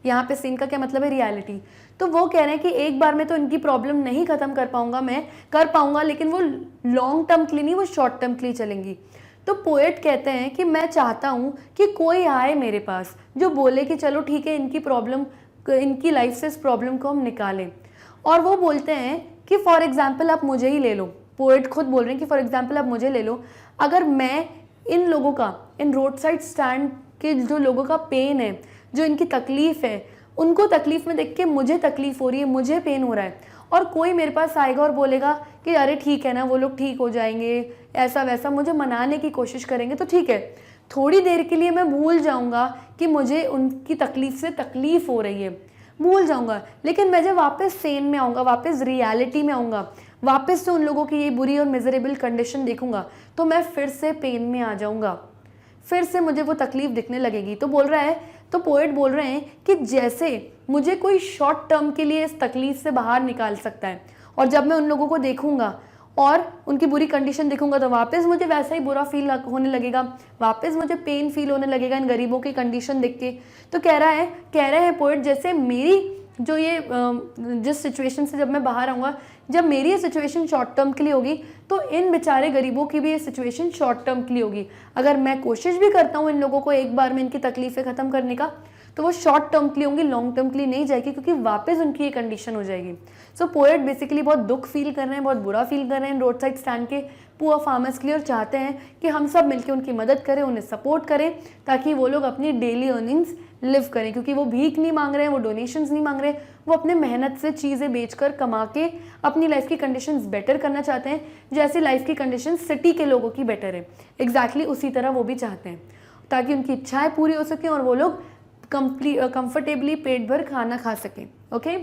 यहाँ पे scene का क्या मतलब है, रियलिटी। तो वो कह रहे हैं कि एक बार में तो इनकी प्रॉब्लम नहीं खत्म कर पाऊंगा, मैं कर पाऊंगा लेकिन वो लॉन्ग टर्म के लिए नहीं, वो शॉर्ट टर्म के लिए चलेंगी। तो पोएट कहते हैं कि मैं चाहता हूँ कि कोई आए मेरे पास जो बोले कि चलो ठीक है, इनकी प्रॉब्लम, इनकी लाइफ से इस प्रॉब्लम को हम निकालें। और वो बोलते हैं कि फॉर एग्जाम्पल आप मुझे ही ले लो, पोएट खुद बोल रहे हैं कि फॉर एग्जाम्पल आप मुझे ले लो, अगर मैं इन लोगों का, इन रोड साइड स्टैंड के जो लोगों का पेन है, जो इनकी तकलीफ है, उनको तकलीफ में देख के मुझे तकलीफ हो रही है, मुझे पेन हो रहा है, और कोई मेरे पास आएगा और बोलेगा कि अरे ठीक है ना, वो लोग ठीक हो जाएंगे, ऐसा वैसा, मुझे मनाने की कोशिश करेंगे, तो ठीक है, थोड़ी देर के लिए मैं भूल जाऊंगा कि मुझे उनकी तकलीफ से तकलीफ हो रही है, भूल जाऊंगा। लेकिन मैं जब वापस सेन में आऊँगा, वापस रियलिटी में आऊँगा, वापस से उन लोगों की ये बुरी और मिजरेबल कंडीशन देखूंगा, तो मैं फिर से पेन में आ जाऊंगा, फिर से मुझे वो तकलीफ दिखने लगेगी। तो बोल रहा है, तो पोएट बोल रहे हैं कि जैसे मुझे कोई शॉर्ट टर्म के लिए इस तकलीफ से बाहर निकाल सकता है, और जब मैं उन लोगों को देखूंगा और उनकी बुरी कंडीशन देखूंगा तो वापस मुझे वैसा ही बुरा फील होने लगेगा, वापस मुझे पेन फील होने लगेगा इन गरीबों की कंडीशन देख के। तो कह रहे हैं पोएट, जैसे मेरी जो ये जिस सिचुएशन से जब मैं बाहर आऊँगा, जब मेरी ये सिचुएशन शॉर्ट टर्म के लिए होगी, तो इन बेचारे गरीबों की भी ये सिचुएशन शॉर्ट टर्म के लिए होगी। अगर मैं कोशिश भी करता हूँ इन लोगों को एक बार में इनकी तकलीफें ख़त्म करने का, तो वो शॉर्ट टर्म के लिए होंगी, लॉन्ग टर्म के लिए नहीं जाएगी, क्योंकि वापस उनकी ये कंडीशन हो जाएगी। सो पोएट बेसिकली बहुत दुख फील कर रहे हैं, बहुत बुरा फील कर रहे हैं रोड साइड स्टैंड के पुअर फार्मर्स के लिए, और चाहते हैं कि हम सब मिलकर उनकी मदद करें, उन्हें सपोर्ट करें, ताकि वो लोग अपनी डेली अर्निंग्स लिव करें, क्योंकि वो भीख नहीं मांग रहे हैं, वो डोनेशंस नहीं मांग रहे हैं, वो अपने मेहनत से चीज़ें बेचकर कमा के अपनी लाइफ की कंडीशंस बेटर करना चाहते हैं, जैसी लाइफ की कंडीशन सिटी के लोगों की बेटर है, एग्जैक्टली उसी तरह वो भी चाहते हैं, ताकि उनकी इच्छाएं पूरी हो सकें और वो लोग कंफर्टेबली पेट भर खाना खा सकें। ओके,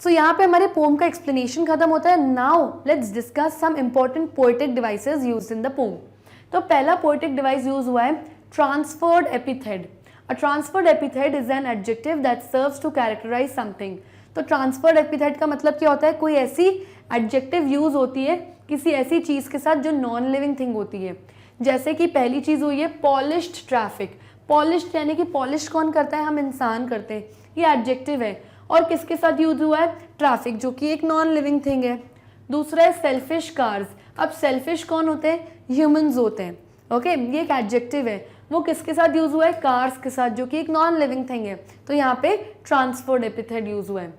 सो यहाँ पे हमारे पोम का एक्सप्लेनेशन खत्म होता है। Now let's discuss some important poetic devices used in the poem. तो पहला पोएटिक डिवाइस यूज हुआ है transferred epithet. A transferred epithet is an adjective that serves to characterize something. तो ट्रांसफर्ड एपिथेट का मतलब क्या होता है, कोई ऐसी एडजेक्टिव यूज होती है किसी ऐसी चीज के साथ जो नॉन लिविंग थिंग होती है। जैसे कि पहली चीज हुई है पॉलिश्ड ट्रैफिक। पॉलिश्ड यानी कि पॉलिश कौन करता है, हम इंसान करते हैं, ये एडजेक्टिव है। और किसके साथ यूज हुआ है, ट्रैफिक, जो कि एक नॉन लिविंग थिंग है। दूसरा है सेल्फिश कार्स। अब सेल्फिश कौन होते हैं, ह्यूमंस होते हैं। ओके, ये एक एडजेक्टिव है, वो किसके साथ यूज हुआ है, कार्स के साथ, जो कि एक नॉन लिविंग थिंग है। तो यहाँ पे ट्रांसफर्ड एपिथेट यूज हुआ है।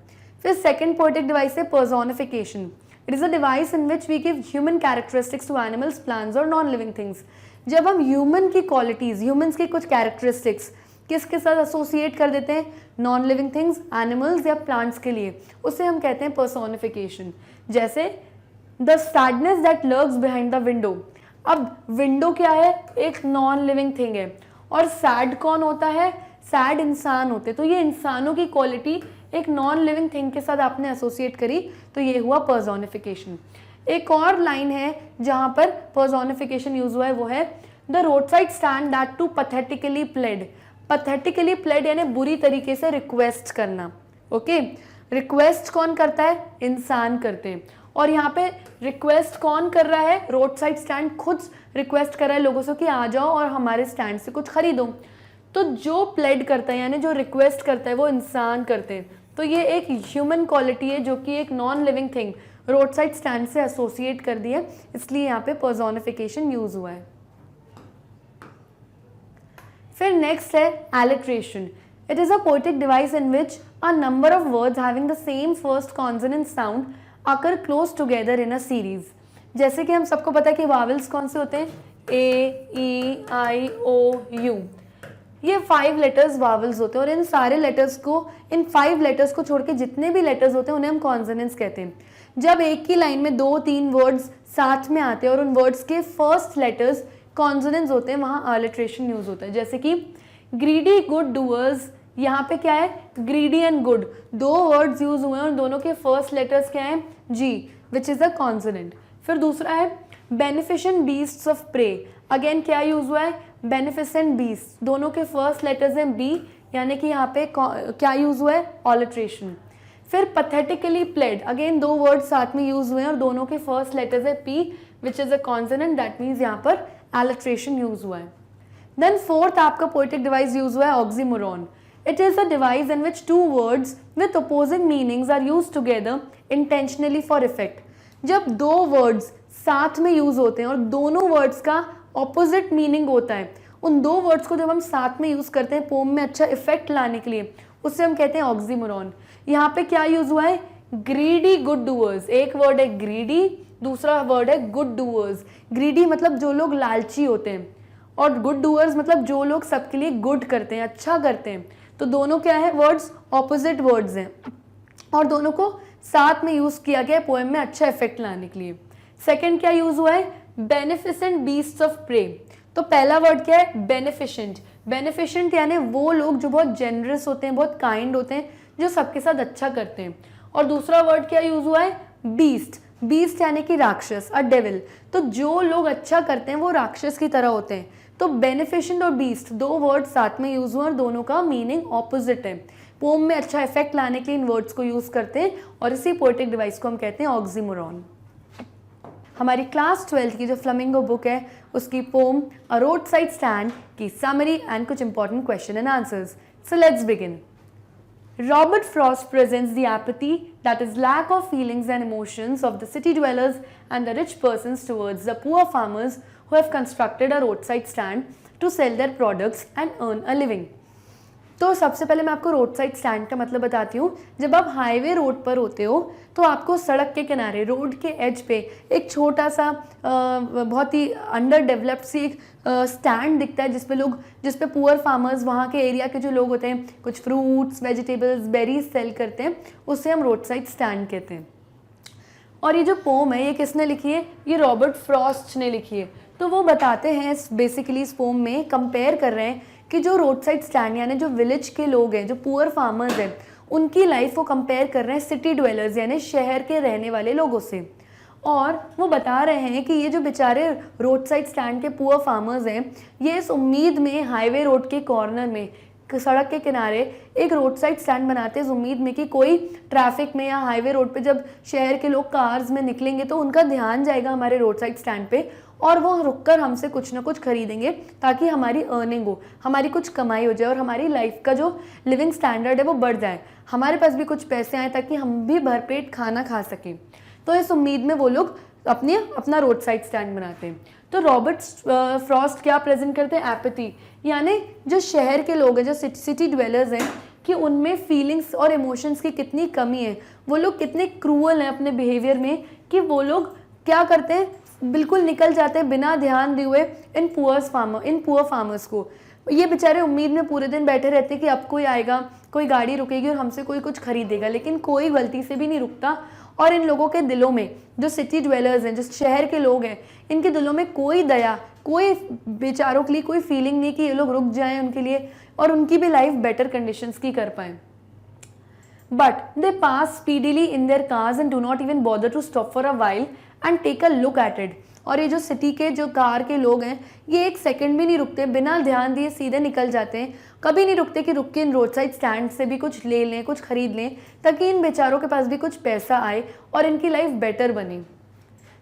फिर सेकंड पोएटिक डिवाइस है personification. It is a device in which we give human characteristics to animals, plants और नॉन लिविंग थिंग्स। जब हम ह्यूमन की क्वालिटीज, ह्यूमंस की कुछ कैरेक्टरिस्टिक्स किसके साथ एसोसिएट कर देते हैं, नॉन लिविंग थिंग्स, एनिमल्स या प्लांट्स के लिए, उसे हम कहते हैं पर्सोनिफिकेशन। जैसे the sadness that lurks behind the window. अब विंडो क्या है, एक नॉन लिविंग थिंग है, और सैड कौन होता है, सैड इंसान होते हैं। तो ये इंसानों की क्वालिटी एक नॉन लिविंग थिंग के साथ आपने एसोसिएट करी, तो ये हुआ पर्सोनिफिकेशन। एक और लाइन है जहां पर पर्सोनिफिकेशन यूज हुआ है, वो है the road side stand that too pathetically pled. Pathetically pled यानी बुरी तरीके से रिक्वेस्ट करना। ओके, रिक्वेस्ट कौन करता है, इंसान करते हैं। और यहाँ पे रिक्वेस्ट कौन कर रहा है, रोड साइड स्टैंड खुद रिक्वेस्ट कर रहा है लोगों से कि आ जाओ और हमारे स्टैंड से कुछ खरीदो। तो जो प्लेड करता है यानी जो रिक्वेस्ट करता है वो इंसान करते हैं। तो ये एक ह्यूमन क्वालिटी है जो कि एक non living thing road side stand से एसोसिएट कर दी है, इसलिए यहाँ पे पर्सोनिफिकेशन यूज हुआ है। फिर नेक्स्ट है alliteration. It is a poetic device in which a number of words having the same first consonant sound occur close together in a series. जैसे कि हम सबको पता है कि वावल्स कौन से होते हैं, A, E, I, O, U। ये 5 लेटर्स वावल्स होते हैं, और इन सारे लेटर्स को, इन 5 लेटर्स को छोड़ के जितने भी लेटर्स होते हैं उन्हें हम कॉन्सोनेंट्स कहते हैं। जब एक ही लाइन में 2-3 वर्ड्स साथ में आते हैं और उन वर्ड्स के फर्स्ट लेटर्स कॉन्सोनेंट्स होते हैं, वहाँ अलिट्रेशन यूज होता है। जैसे कि ग्रीडी गुड डूअर्स, यहाँ पे क्या है, greedy and good, 2 words use हुए हैं और दोनों के फर्स्ट लेटर्स क्या है, जी, विच इज अ कॉन्सोनेंट। फिर दूसरा है beneficent beasts of prey. Again क्या यूज हुआ है, बेनिफिसेंट बीस्ट, दोनों के फर्स्ट लेटर्स हैं बी, यानी कि यहाँ पे क्या यूज हुआ है, ऑलिट्रेशन। फिर पैथेटिकली प्लेड, अगेन 2 वर्ड्स साथ में यूज हुए हैं और दोनों के फर्स्ट लेटर्स है P, which is a consonant, that means यहाँ पर alliteration यूज हुआ है। देन फोर्थ आपका पोएटिक डिवाइस यूज हुआ है oxymoron. It is a device in which 2 words with opposing meanings are used together intentionally for effect. जब 2 words साथ में यूज होते हैं और दोनों वर्ड्स का ऑपोजिट मीनिंग होता है, उन 2 वर्ड्स को जब हम साथ में यूज करते हैं पोम में अच्छा इफेक्ट लाने के लिए, उससे हम कहते हैं ऑक्सीमोरॉन. यहाँ पे क्या यूज हुआ है? Greedy good doers. एक वर्ड है ग्रीडी, दूसरा वर्ड है गुड डूअर्स. ग्रीडी मतलब जो लोग लालची होते हैं, और गुड डूअर्स मतलब जो लोग सबके लिए गुड करते हैं, अच्छा करते हैं. तो दोनों क्या है? वर्ड्स ऑपोजिट वर्ड्स हैं और दोनों को साथ में यूज किया गया है पोएम में अच्छा इफेक्ट लाने के लिए. सेकंड क्या यूज हुआ है? Beneficent beasts of pray. तो पहला वर्ड क्या है? बेनिफिशेंट. बेनिफिशेंट यानी वो लोग जो बहुत जेनरस होते हैं, बहुत काइंड होते हैं, जो सबके साथ अच्छा करते हैं. और दूसरा वर्ड क्या यूज हुआ है? बीस्ट. बीस्ट यानी कि राक्षस, अ डेविल. तो जो लोग अच्छा करते हैं वो राक्षस की तरह होते हैं. तो बेनिफिशेंट और बीस्ट 2 वर्ड साथ में यूज हुए और दोनों का मीनिंग ऑपोजिट है. पोम में अच्छा इफेक्ट लाने के लिए इन वर्ड्स को यूज करते हैं और इसी पोएटिक डिवाइस को हम कहते हैं ऑक्सीमोरॉन. हमारी क्लास 12 की जो फ्लेमिंगो बुक है उसकी pome a road side stand की समरी एंड कुछ important question and answers. So let's begin. Robert Frost presents the apathy, that is lack of feelings and emotions, of the city dwellers and the rich persons towards the poor farmers who have constructed a roadside stand to sell their products and earn a living. तो सबसे पहले मैं आपको road side stand का मतलब बताती हूँ. जब आप हाईवे रोड पर होते हो तो आपको सड़क के किनारे, रोड के एज पे एक छोटा सा बहुत ही अंडर डेवलप्ड सी एक स्टैंड दिखता है जिस पे पुअर फार्मर्स, वहाँ के एरिया के जो लोग होते हैं, कुछ फ्रूट्स, वेजिटेबल्स, बेरीज सेल करते हैं. उससे हम रोड साइड स्टैंड कहते हैं. और ये जो पोम है ये किसने लिखी है? ये रॉबर्ट फ्रॉस्ट ने लिखी है. तो वो बताते हैं बेसिकली इस पोम में कंपेयर कर रहे हैं कि जो रोड साइड स्टैंड यानी जो विलेज के लोग हैं, जो पुअर फार्मर्स हैं, उनकी लाइफ को कंपेयर कर रहे हैं सिटी ड्वेलर्स यानी शहर के रहने वाले लोगों से. और वो बता रहे हैं कि ये जो बेचारे रोड साइड स्टैंड के पुअर फार्मर्स हैं, ये इस उम्मीद में हाईवे रोड के कॉर्नर में, सड़क के किनारे एक रोड साइड स्टैंड बनाते हैं इस उम्मीद में कि कोई ट्रैफिक में या हाईवे रोड पे जब शहर के लोग कार्स में निकलेंगे तो उनका ध्यान जाएगा हमारे रोड साइड स्टैंड पे और वो रुककर हमसे कुछ ना कुछ खरीदेंगे ताकि हमारी अर्निंग हो, हमारी कुछ कमाई हो जाए और हमारी लाइफ का जो लिविंग स्टैंडर्ड है वो बढ़ जाए, हमारे पास भी कुछ पैसे आए ताकि हम भी भरपेट खाना खा सकें. तो इस उम्मीद में वो लोग अपना रोड साइड स्टैंड बनाते हैं. तो रॉबर्ट फ्रॉस्ट क्या प्रेजेंट करते हैं? एपैथी, यानी जो शहर के लोग हैं, जो सिटी ड्वेलर्स हैं, कि उनमें फीलिंग्स और इमोशंस की कितनी कमी है, वो लोग कितने क्रूअल हैं अपने बिहेवियर में कि वो लोग क्या करते हैं, बिल्कुल निकल जाते हैं बिना ध्यान दिए हुए इन पुअर फार्मर्स को. ये बेचारे उम्मीद में पूरे दिन बैठे रहते हैं कि अब कोई आएगा, कोई गाड़ी रुकेगी और हमसे कोई कुछ खरीदेगा, लेकिन कोई गलती से भी नहीं रुकता. और इन लोगों के दिलों में, जो सिटी ड्वेलर्स हैं, जो शहर के लोग हैं, इनके दिलों में कोई दया, कोई बेचारों के लिए कोई फीलिंग नहीं कि ये लोग रुक जाएं उनके लिए और उनकी भी लाइफ बेटर कंडीशंस की कर पाएं. But they pass speedily in their cars and do not even bother to stop for a while and take a look at it. और ये जो सिटी के जो कार के लोग हैं, ये एक सेकंड भी नहीं रुकते, बिना ध्यान दिए सीधे निकल जाते हैं. कभी नहीं रुकते कि रुक के इन रोड साइड स्टैंड से भी कुछ ले लें, कुछ खरीद लें, ताकि इन बेचारों के पास भी कुछ पैसा आए और इनकी लाइफ बेटर बने.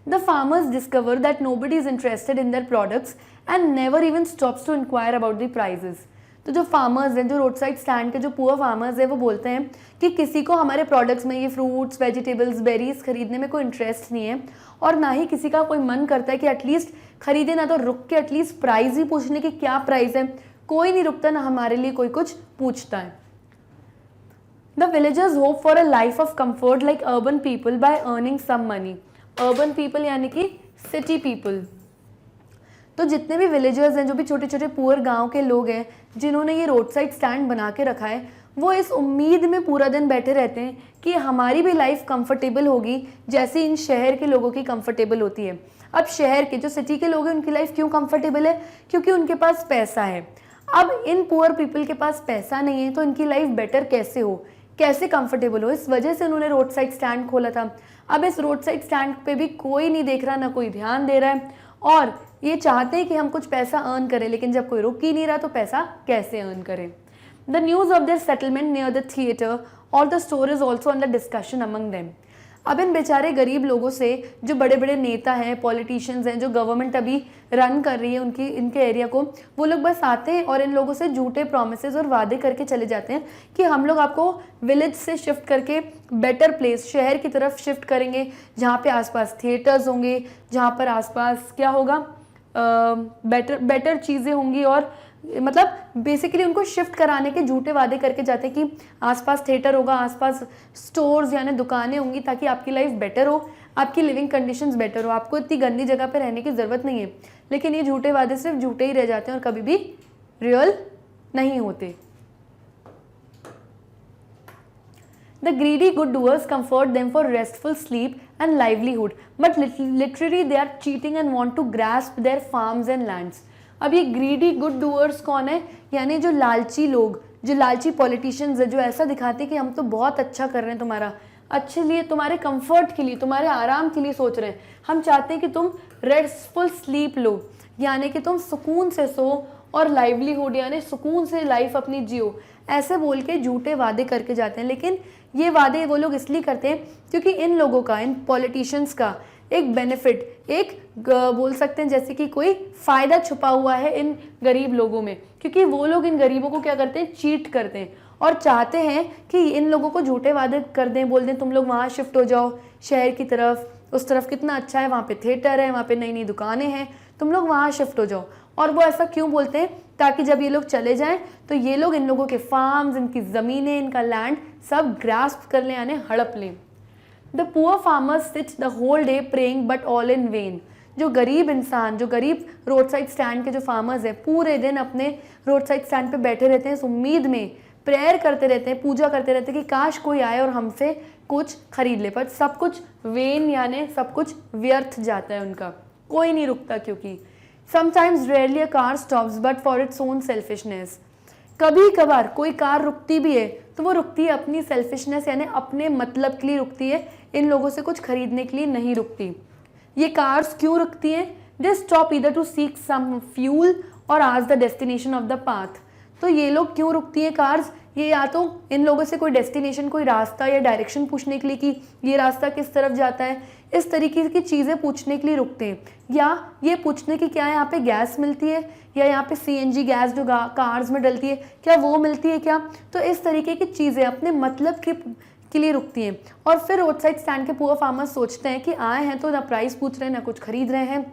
The farmers discover that nobody is interested in their products and never even stops to inquire about the prices. तो जो फार्मर्स हैं, जो रोड साइड स्टैंड के जो पुअर फार्मर्स हैं, वो बोलते हैं कि किसी को हमारे प्रोडक्ट्स में, ये फ्रूट्स, वेजिटेबल्स, बेरीज खरीदने में कोई इंटरेस्ट नहीं है और ना ही किसी का कोई मन करता है कि एटलीस्ट खरीदे, ना तो रुक के एटलीस्ट प्राइस ही पूछने की क्या प्राइस है. कोई नहीं रुकता, ना हमारे लिए कोई कुछ पूछता है. The villagers hope for a life of comfort like urban people by earning some money. Urban people यानी कि सिटी पीपल. तो जितने भी विलेजर्स हैं, जो भी छोटे छोटे पुअर गांव के लोग हैं, जिन्होंने ये रोड साइड स्टैंड बना के रखा है, वो इस उम्मीद में पूरा दिन बैठे रहते हैं कि हमारी भी लाइफ कंफर्टेबल होगी जैसे इन शहर के लोगों की कंफर्टेबल होती है. अब शहर के जो सिटी के लोग हैं उनकी लाइफ क्यों कंफर्टेबल है? क्योंकि उनके पास पैसा है. अब इन पुअर पीपल के पास पैसा नहीं है तो इनकी लाइफ बेटर कैसे हो, कैसे कंफर्टेबल हो? इस वजह से उन्होंने रोड साइड स्टैंड खोला था. अब इस रोड साइड स्टैंड पे भी कोई नहीं देख रहा, ना कोई ध्यान दे रहा है और ये चाहते हैं कि हम कुछ पैसा अर्न करें, लेकिन जब कोई रुक ही नहीं रहा तो पैसा कैसे अर्न करें. The news of their settlement near the theatre और the store is also under discussion among them. अब इन बेचारे गरीब लोगों से जो बड़े बड़े नेता हैं, पॉलिटिशियंस हैं, जो गवर्नमेंट अभी रन कर रही है उनकी इनके एरिया को, वो लोग बस आते हैं और इन लोगों से झूठे प्रोमिसेस और वादे करके चले जाते हैं कि हम लोग आपको विलेज से शिफ्ट करके बेटर प्लेस, शहर की तरफ शिफ्ट करेंगे, जहाँ पे आसपास थिएटर्स होंगे, जहाँ पर आसपास क्या होगा, बेटर चीज़ें होंगी, और मतलब बेसिकली उनको शिफ्ट कराने के झूठे वादे करके जाते हैं कि आसपास थिएटर होगा, आसपास स्टोर्स यानी दुकानें होंगी, ताकि आपकी लाइफ बेटर हो, आपकी लिविंग कंडीशंस बेटर हो, आपको इतनी गंदी जगह पे रहने की ज़रूरत नहीं है। लेकिन ये झूठे वादे सिर्फ झूठे ही रह जाते हैं और कभी भी रियल नहीं होते। The greedy good doers comfort them for restful sleep and livelihood, but literally they are cheating and want to grasp their farms and lands. अब ये greedy good doers कौन है? यानी जो लालची लोग, जो लालची पॉलिटिशियंस है, जो ऐसा दिखाते हैं कि हम तो बहुत अच्छा कर रहे हैं, तुम्हारा अच्छे लिए, तुम्हारे कंफर्ट के लिए, तुम्हारे आराम के लिए सोच रहे हैं, हम चाहते हैं कि तुम रेस्टफुल स्लीप लो, यानी कि तुम सुकून से सो, और लाइवलीहुड यानी सुकून से लाइफ अपनी जियो, ऐसे बोल के झूठे वादे करके जाते हैं। लेकिन ये वादे वो लोग इसलिए करते हैं क्योंकि इन लोगों का, इन पॉलिटिशियंस का एक बेनिफिट, एक बोल सकते हैं जैसे कि कोई फ़ायदा छुपा हुआ है इन गरीब लोगों में, क्योंकि वो लोग इन गरीबों को क्या करते हैं, चीट करते हैं और चाहते हैं कि इन लोगों को झूठे वादे कर दें, बोल दें तुम लोग वहाँ शिफ्ट हो जाओ शहर की तरफ, उस तरफ कितना अच्छा है, वहाँ पे थिएटर है, वहाँ पे नई नई दुकानें हैं, तुम लोग वहाँ शिफ्ट हो जाओ। और वो ऐसा क्यों बोलते हैं, ताकि जब ये लोग चले जाएं तो ये लोग इन लोगों के फार्म्स, इनकी ज़मीनें, इनका लैंड सब ग्रास्प कर लें, यानी हड़प लें। The poor farmers sit the whole day praying but all in vain. जो गरीब इंसान, जो गरीब रोड साइड स्टैंड के जो फार्मर्स हैं, पूरे दिन अपने रोड साइड स्टैंड पे बैठे रहते हैं, इस उम्मीद में प्रेयर करते रहते हैं, पूजा करते रहते हैं कि काश कोई आए और हमसे कुछ खरीद ले, पर सब कुछ वेन यानी सब कुछ व्यर्थ जाता है उनका, कोई नहीं रुकता। क्योंकि sometimes rarely a car stops but for its own selfishness. कभी कभार कोई कार रुकती भी है तो वो रुकती है अपनी सेल्फिशनेस यानी अपने मतलब के लिए रुकती है, इन लोगों से कुछ खरीदने के लिए नहीं रुकती। ये कार्स क्यों रुकती हैं? They stop either to seek some fuel or ask the destination of the path. तो ये लोग क्यों रुकती हैं कार्स? ये या तो इन लोगों से कोई डेस्टिनेशन, कोई रास्ता या डायरेक्शन पूछने के लिए कि ये रास्ता किस तरफ जाता है, इस तरीके की चीज़ें पूछने के लिए रुकते हैं, या ये पूछने की क्या यहाँ पे गैस मिलती है, या यहाँ पे सीएनजी गैस जो कार्स में डलती है क्या वो मिलती है क्या। तो इस तरीके की चीज़ें अपने मतलब के लिए रुकती हैं। और फिर रोड साइड स्टैंड के पुअर फार्मर्स सोचते हैं कि आए हैं तो ना प्राइस पूछ रहे हैं ना कुछ खरीद रहे हैं,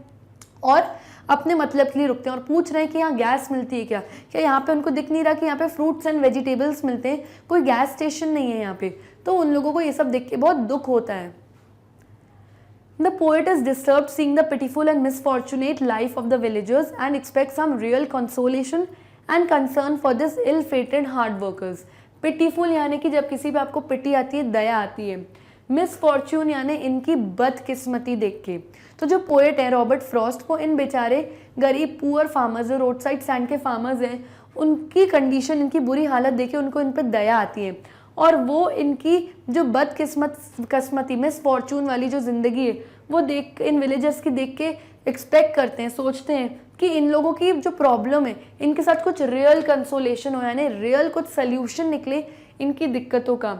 और अपने मतलब के लिए रुकते हैं और पूछ रहे हैं कि यहाँ गैस मिलती है क्या यहाँ पे उनको दिख नहीं रहा कि यहाँ पे फ्रूट्स एंड वेजिटेबल्स मिलते हैं, कोई गैस स्टेशन नहीं है यहाँ पे। तो उन लोगों को ये सब देख के बहुत दुख होता है। The poet is disturbed seeing the pitiful and misfortunate life of the villagers and expects some real consolation and concern for this ill-fated hard workers. Pitiful यानी कि जब किसी पे आपको पिटी आती है, दया आती है। मिसफॉर्च्यून यानी इनकी बदकिस्मती देख के। तो जो पोएट है रॉबर्ट फ्रॉस्ट को इन बेचारे गरीब पुअर फार्मर्स, जो रोड साइड स्टैंड के फार्मर्स हैं, उनकी कंडीशन, इनकी बुरी हालत देख के उनको इन पर दया आती है, और वो इनकी जो बदकिस्मती मिसफॉर्चून वाली जो ज़िंदगी है वो देख, इन विलेजर्स की देख के एक्सपेक्ट करते हैं, सोचते हैं कि इन लोगों की जो प्रॉब्लम है इनके साथ कुछ रियल कंसोलेशन हो, यानी रियल कुछ सोल्यूशन निकले इनकी दिक्कतों का।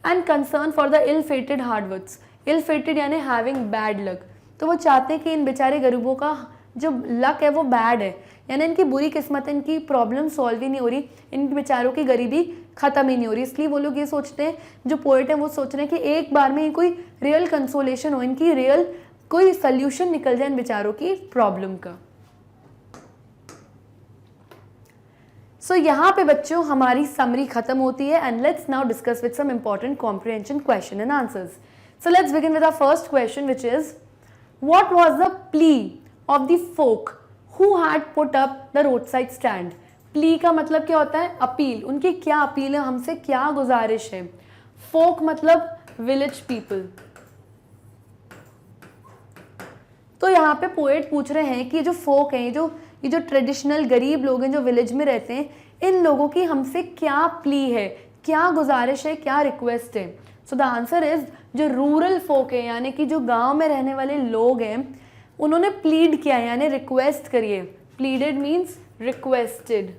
And concern for the ill fated hard words, ill fated यानी हैविंग बैड लक। तो वो चाहते हैं कि इन बेचारे गरीबों का जो लक है वो बैड है, यानी इनकी बुरी किस्मत है, इनकी प्रॉब्लम सॉल्व ही नहीं हो रही, इन बेचारों की गरीबी ख़त्म ही नहीं हो रही। इसलिए वो लोग ये सोचते हैं, जो पोएट हैं वो सोच रहे हैं कि एक बार में ही कोई रियल कंसोलेशन हो, इनकी रियल कोई सल्यूशन निकल जाए इन बेचारों की प्रॉब्लम का। सो यहाँ पे बच्चों हमारी समरी खत्म होती है, and let's now discuss with some important comprehension question and answers. So let's begin with our first question which is what was the plea of the folk who had put up the road side stand. Plea का मतलब क्या होता है? Appeal. उनकी क्या appeal है, हमसे क्या गुजारिश है। फोक मतलब विलेज पीपल। तो यहाँ पे पोएट पूछ रहे हैं कि ये जो फोक हैं, ये जो ट्रेडिशनल गरीब लोग हैं जो विलेज में रहते हैं, इन लोगों की हमसे क्या प्ली है, क्या गुजारिश है, क्या रिक्वेस्ट है। सो द आंसर इज जो रूरल फोक है यानी कि जो गांव में रहने वाले लोग हैं, उन्होंने प्लीड किया है यानी रिक्वेस्ट करिए। Pleaded means requested.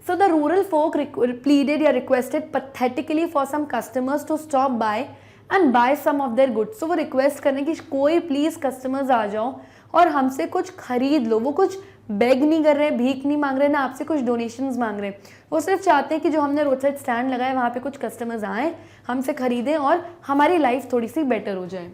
So the rural folk pleaded या requested pathetically for some customers to stop by and buy some of their goods. So वो request करने की कोई प्लीज़ कस्टमर्स आ जाओ और हमसे कुछ खरीद लो. वो कुछ बेग नहीं कर रहे, भीख नहीं मांग रहे, ना आपसे कुछ डोनेशंस मांग रहे. वो सिर्फ चाहते हैं कि जो हमने रोड साइड स्टैंड लगाए वहाँ पे कुछ कस्टमर्स आएँ, हमसे खरीदें और हमारी लाइफ थोड़ी सी बेटर हो जाए.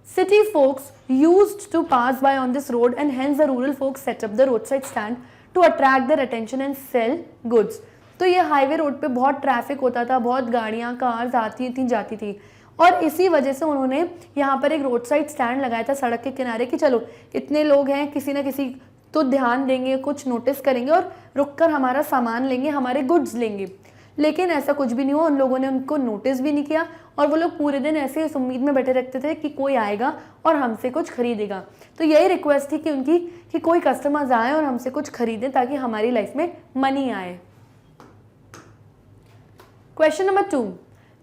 City folks used to pass by on this road and hence the rural folks set up the roadside stand to attract their attention and sell goods. तो ये हाईवे रोड पे बहुत ट्रैफिक होता था, बहुत गाड़ियाँ कार्स आती थी जाती थी और इसी वजह से उन्होंने यहाँ पर एक रोड साइड स्टैंड लगाया था सड़क के किनारे कि चलो इतने लोग हैं, किसी ना किसी तो ध्यान देंगे, कुछ नोटिस करेंगे और रुक कर हमारा सामान लेंगे, हमारे गुड्स लेंगे. लेकिन ऐसा कुछ भी नहीं हुआ. उन लोगों ने उनको नोटिस भी नहीं किया और वो लोग पूरे दिन ऐसे इस उम्मीद में बैठे रहते थे कि कोई आएगा और हमसे कुछ खरीदेगा. तो यही रिक्वेस्ट थी कि उनकी कि कोई कस्टमर्स आए और हमसे कुछ खरीदें ताकि हमारी लाइफ में मनी आए. Question number 2.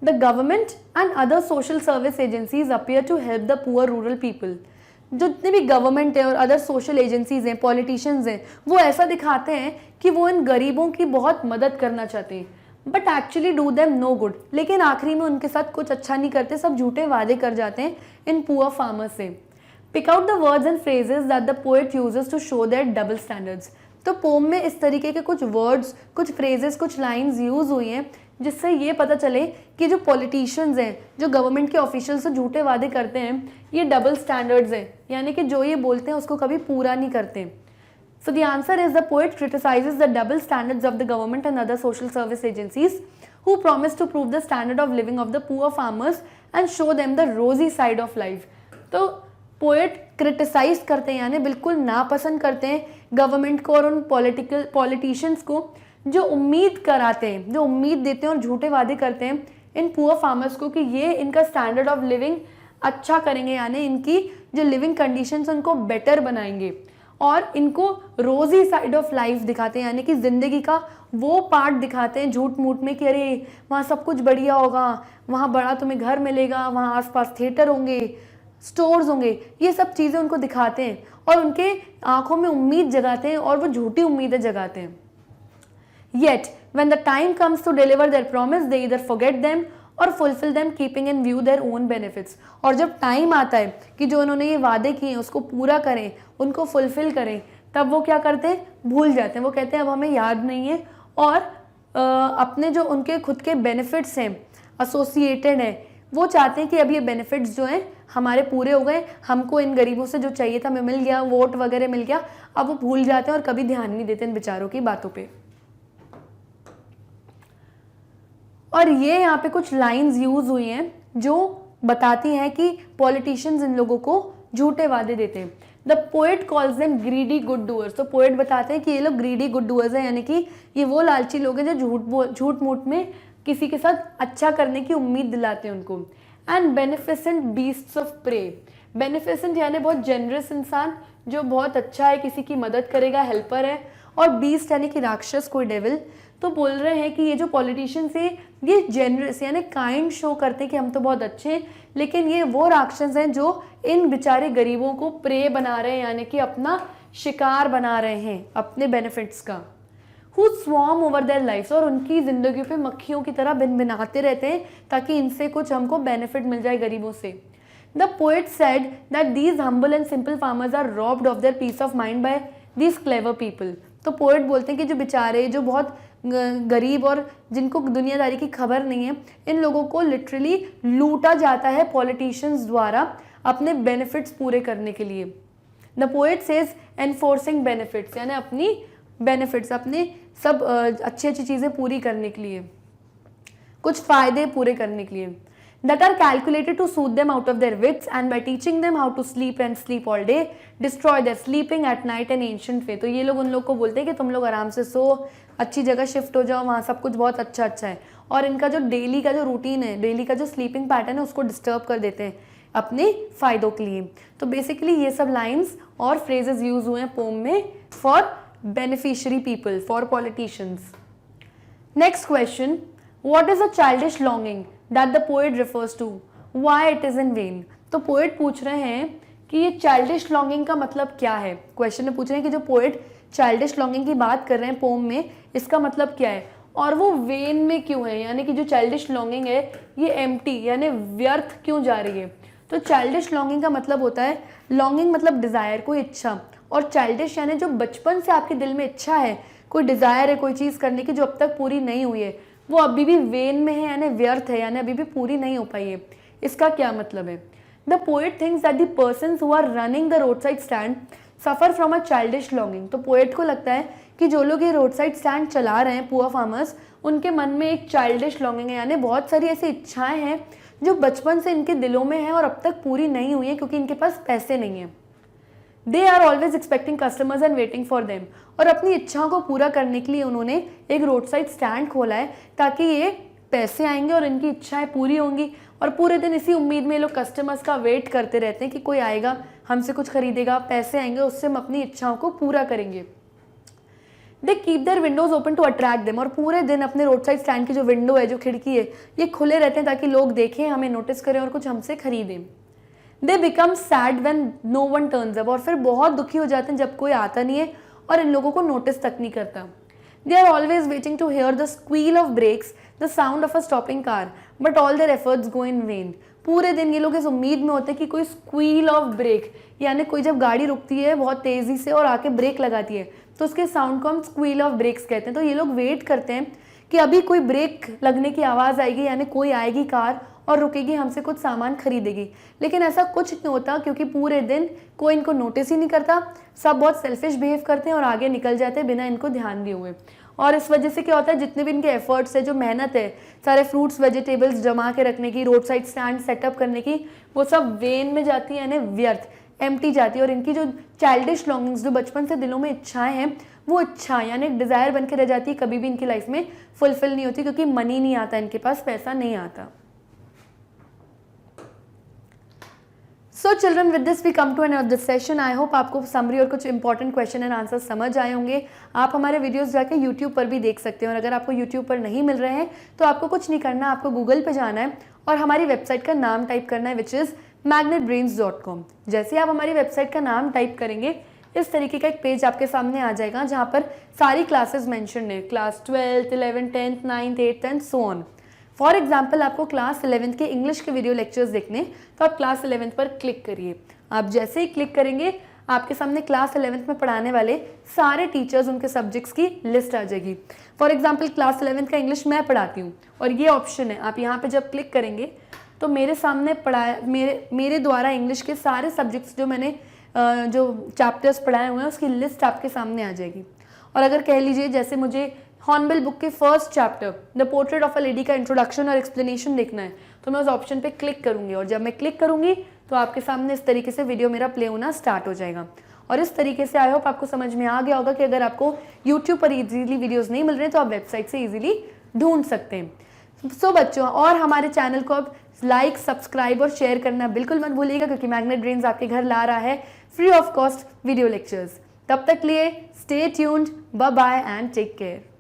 The government and other social service agencies appear to help the poor rural people. जितने भी गवर्नमेंट है और अदर सोशल एजेंसीज हैं, पॉलिटिशियंस हैं, वो ऐसा दिखाते हैं कि वो इन गरीबों की बहुत मदद करना चाहते हैं, but actually do them no good. लेकिन आखिरी में उनके साथ कुछ अच्छा नहीं करते, सब झूठे वादे कर जाते हैं इन पुअर फार्मर्स से. Pick out the words and phrases that the poet uses to show their double standards. तो पोम में इस तरीके के कुछ वर्ड्स, कुछ फ्रेजेस, कुछ लाइंस यूज हुई हैं जिससे ये पता चले कि जो पॉलिटिशियंस हैं, जो गवर्नमेंट के ऑफिशियल से झूठे वादे करते हैं, ये डबल स्टैंडर्ड्स हैं, यानी कि जो ये बोलते हैं उसको कभी पूरा नहीं करते. So the answer is the poet criticizes the double standards of the government and other social service agencies who promise to prove the standard of living of the poor farmers and show them the rosy side of life. तो poet criticize करते हैं यानी बिल्कुल नापसंद करते हैं government को और उन पॉलिटिशियंस को जो उम्मीद कराते हैं, जो उम्मीद देते हैं और झूठे वादे करते हैं इन पुअर फार्मर्स को कि ये इनका स्टैंडर्ड ऑफ लिविंग अच्छा करेंगे, यानी इनकी जो लिविंग कंडीशंस उनको बेटर बनाएंगे और इनको रोजी साइड ऑफ लाइफ दिखाते हैं, यानी कि ज़िंदगी का वो पार्ट दिखाते हैं झूठ मूठ में कि अरे वहाँ सब कुछ बढ़िया होगा, वहाँ बड़ा तुम्हें घर मिलेगा, वहाँ आसपास थिएटर होंगे, स्टोर्स होंगे. ये सब चीज़ें उनको दिखाते हैं और उनके आंखों में उम्मीद जगाते हैं और वो झूठी उम्मीदें जगाते हैं. Yet when the time comes to deliver their promise, they either forget them और fulfil them keeping in view their own benefits. और जब टाइम आता है कि जो उन्होंने ये वादे किए हैं उसको पूरा करें, उनको फुलफिल करें, तब वो क्या करते हैं, भूल जाते हैं. वो कहते हैं अब हमें याद नहीं है और अपने जो उनके खुद के बेनिफिट्स हैं एसोसिएटेड हैं, वो चाहते हैं कि अब ये बेनिफिट्स जो हैं हमारे पूरे हो गए, हमको इन गरीबों से जो चाहिए था हमें मिल गया, वोट वगैरह मिल गया. अब वो भूल जाते हैं और कभी ध्यान नहीं देते इन बेचारों की बातों पे. और ये यहाँ पे कुछ लाइंस यूज हुई हैं जो बताती हैं कि पॉलिटिशियंस इन लोगों को झूठे वादे देते हैं. The poet calls them greedy good doers. तो पोएट बताते हैं कि ये लोग ग्रीडी गुड डूअर्स हैं, यानी कि ये वो लालची लोग हैं जो झूठ मूठ में किसी के साथ अच्छा करने की उम्मीद दिलाते हैं उनको. And beneficent beasts of prey. Beneficent यानी बहुत जेनरस इंसान जो बहुत अच्छा है, किसी की मदद करेगा, हेल्पर है. और बीस्ट यानी कि राक्षस, कोई डेविल. तो बोल रहे हैं कि ये जो पॉलिटिशियंस है ये जेनरस यानी काइंड शो करते हैं कि हम तो बहुत अच्छे हैं, लेकिन ये वो राक्षस हैं जो इन बेचारे गरीबों को प्रे बना रहे हैं, यानी कि अपना शिकार बना रहे हैं अपने बेनिफिट्स का. Who swarm over their lives. और उनकी ज़िंदगी पे मक्खियों की तरह भिनभिनाते रहते हैं ताकि इनसे कुछ हमको बेनिफिट मिल जाए गरीबों से. The poet said that these humble and simple farmers are robbed of their peace of mind by these clever people. तो पोएट बोलते हैं कि जो बेचारे जो बहुत गरीब और जिनको दुनियादारी की खबर नहीं है, इन लोगों को लिटरली लूटा जाता है पॉलिटिशियंस द्वारा अपने बेनिफिट्स पूरे करने के लिए. The poet says enforcing benefits यानी अपनी बेनिफिट्स, अपने सब अच्छी अच्छी चीज़ें पूरी करने के लिए, कुछ फ़ायदे पूरे करने के लिए. that are calculated to soothe them out of their wits and by teaching them how to sleep and sleep all day destroy their sleeping at night and ancient way. तो ये लोग उन लोग को बोलते हैं कि तुम लोग आराम से सो, अच्छी जगह शिफ्ट हो जाओ, वहाँ सब कुछ बहुत अच्छा अच्छा है, और इनका जो डेली का जो रूटीन है, डेली का जो स्लीपिंग पैटर्न है उसको डिस्टर्ब कर देते हैं अपने फ़ायदों के लिए. तो बेसिकली ये सब लाइन्स और फ्रेजेस यूज हुए हैं पोम में for beneficiary people, for politicians. Next question, what is a childish longing that the poet refers to? Why it is in vain? तो पोएट पूछ रहे हैं कि ये चाइल्डिश लॉन्गिंग का मतलब क्या है. क्वेश्चन में पूछ रहे हैं कि जो पोएट चाइल्डिश लॉन्गिंग की बात कर रहे हैं पोम में, इसका मतलब क्या है और वो वेन में क्यों है, यानी कि जो चाइल्डिश लॉन्गिंग है ये एम्प्टी यानी व्यर्थ क्यों जा रही है। तो चाइल्डिश लॉन्गिंग का मतलब होता है, लॉन्गिंग मतलब डिज़ायर, कोई इच्छा, और चाइल्डिश यानी जो बचपन से आपके दिल में इच्छा है, कोई डिज़ायर है कोई चीज़ करने की जो अब तक पूरी नहीं हुई है, वो अभी भी वेन में है यानी व्यर्थ है, यानी अभी भी पूरी नहीं हो पाई है। इसका क्या मतलब है? The poet thinks that the persons who are running the road side stand suffer from a childish longing. तो पोएट को लगता है कि जो लोग ये रोड साइड स्टैंड चला रहे हैं, पुअर फार्मर्स, उनके मन में एक चाइल्डिश लॉन्गिंग है, यानी बहुत सारी ऐसी इच्छाएं हैं जो बचपन से इनके दिलों में है और अब तक पूरी नहीं हुई है क्योंकि इनके पास पैसे नहीं है। They are always expecting customers and waiting for them. और अपनी इच्छाओं को पूरा करने के लिए उन्होंने एक रोड साइड स्टैंड खोला है ताकि ये पैसे आएंगे और इनकी इच्छाएं पूरी होंगी, और पूरे दिन इसी उम्मीद में ये लोग कस्टमर्स का वेट करते रहते हैं कि कोई आएगा, हमसे कुछ खरीदेगा, पैसे आएंगे, उससे हम अपनी इच्छाओं को पूरा करेंगे। They keep their windows open to attract them. और पूरे दिन अपने रोड साइड स्टैंड की जो विंडो है, जो खिड़की है, ये खुले रहते हैं ताकि लोग देखें, हमें नोटिस करें और कुछ हमसे खरीदें। They become sad when no one turns up. और फिर बहुत दुखी हो जाते हैं जब कोई आता नहीं है और इन लोगों को नोटिस तक नहीं करता। They are always waiting to hear the squeal of brakes, the sound of a stopping car, but all their efforts go in vain. पूरे दिन ये लोग इस उम्मीद में होते हैं कि कोई स्क्वील ऑफ ब्रेक, यानी कोई जब गाड़ी रुकती है बहुत तेज़ी से और आके ब्रेक लगाती है तो उसके साउंड को हम स्क्वील ऑफ ब्रेक्स कहते हैं। तो ये लोग वेट करते हैं कि अभी कोई ब्रेक लगने की आवाज़ आएगी, यानी कोई आएगी कार और रुकेगी, हमसे कुछ सामान खरीदेगी। लेकिन ऐसा कुछ नहीं होता क्योंकि पूरे दिन कोई इनको नोटिस ही नहीं करता, सब बहुत सेल्फिश बिहेव करते हैं और आगे निकल जाते हैं बिना इनको ध्यान दिए हुए। और इस वजह से क्या होता है, जितने भी इनके एफर्ट्स है, जो मेहनत है सारे फ्रूट्स वेजिटेबल्स जमा के रखने की, रोड साइड स्टैंड सेटअप करने की, वो सब वेन में जाती है यानी व्यर्थ, एम्प्टी जाती है। और इनकी जो चाइल्डिश लॉन्गिंग्स, जो बचपन से दिलों में इच्छाएं हैं, वो इच्छा यानी एक डिज़ायर बन के रह जाती है, कभी भी इनकी लाइफ में फुलफिल नहीं होती क्योंकि मनी नहीं आता, इनके पास पैसा नहीं आता। So children, with this we come to end of this session. I hope आपको समरी और कुछ इंपॉर्टेंट क्वेश्चन एंड आंसर समझ आए होंगे। आप हमारे वीडियोस जाके यूट्यूब पर भी देख सकते हैं, और अगर आपको यूट्यूब पर नहीं मिल रहे हैं तो आपको कुछ नहीं करना, आपको गूगल पे जाना है और हमारी वेबसाइट का नाम टाइप करना है, विच इज़ magnetbrains.com। जैसे आप हमारी वेबसाइट का नाम टाइप करेंगे, इस तरीके का एक पेज आपके सामने आ जाएगा जहाँ पर सारी क्लासेस मेंशन है, class 12th, 11th, 10th, 9th, 8th and so on. For example, आपको क्लास 11th के इंग्लिश के वीडियो लेक्चर्स देखने, तो आप क्लास 11th पर क्लिक करिए। आप जैसे ही क्लिक करेंगे आपके सामने क्लास 11th में पढ़ाने वाले सारे टीचर्स, उनके सब्जेक्ट्स की लिस्ट आ जाएगी। फॉर एग्जाम्पल, क्लास 11th का इंग्लिश मैं पढ़ाती हूँ और ये ऑप्शन है, आप यहाँ पे जब क्लिक करेंगे तो मेरे सामने पढ़ाया मेरे द्वारा इंग्लिश के सारे सब्जेक्ट्स जो मैंने जो चैप्टर्स पढ़ाए हुए हैं उसकी लिस्ट आपके सामने आ जाएगी। और अगर कह लीजिए जैसे मुझे हॉर्नबिल बुक के first chapter the portrait of a lady का इंट्रोडक्शन और एक्सप्लेनेशन देखना है, तो मैं उस ऑप्शन पे क्लिक करूंगी, और जब मैं क्लिक करूंगी तो आपके सामने इस तरीके से वीडियो मेरा प्ले होना स्टार्ट हो जाएगा। और इस तरीके से आई होप आपको समझ में आ गया होगा कि अगर आपको यूट्यूब पर ईजीली वीडियोज़ नहीं मिल रहे तो आप वेबसाइट से ईजिली ढूंढ सकते हैं। सो बच्चों, और हमारे चैनल को अब लाइक, सब्सक्राइब और शेयर करना बिल्कुल मत भूलिएगा, क्योंकि मैग्नेट ब्रेन्स आपके घर ला रहा है free of cost video lectures. तब तक लिए stay tuned, bye bye and take care.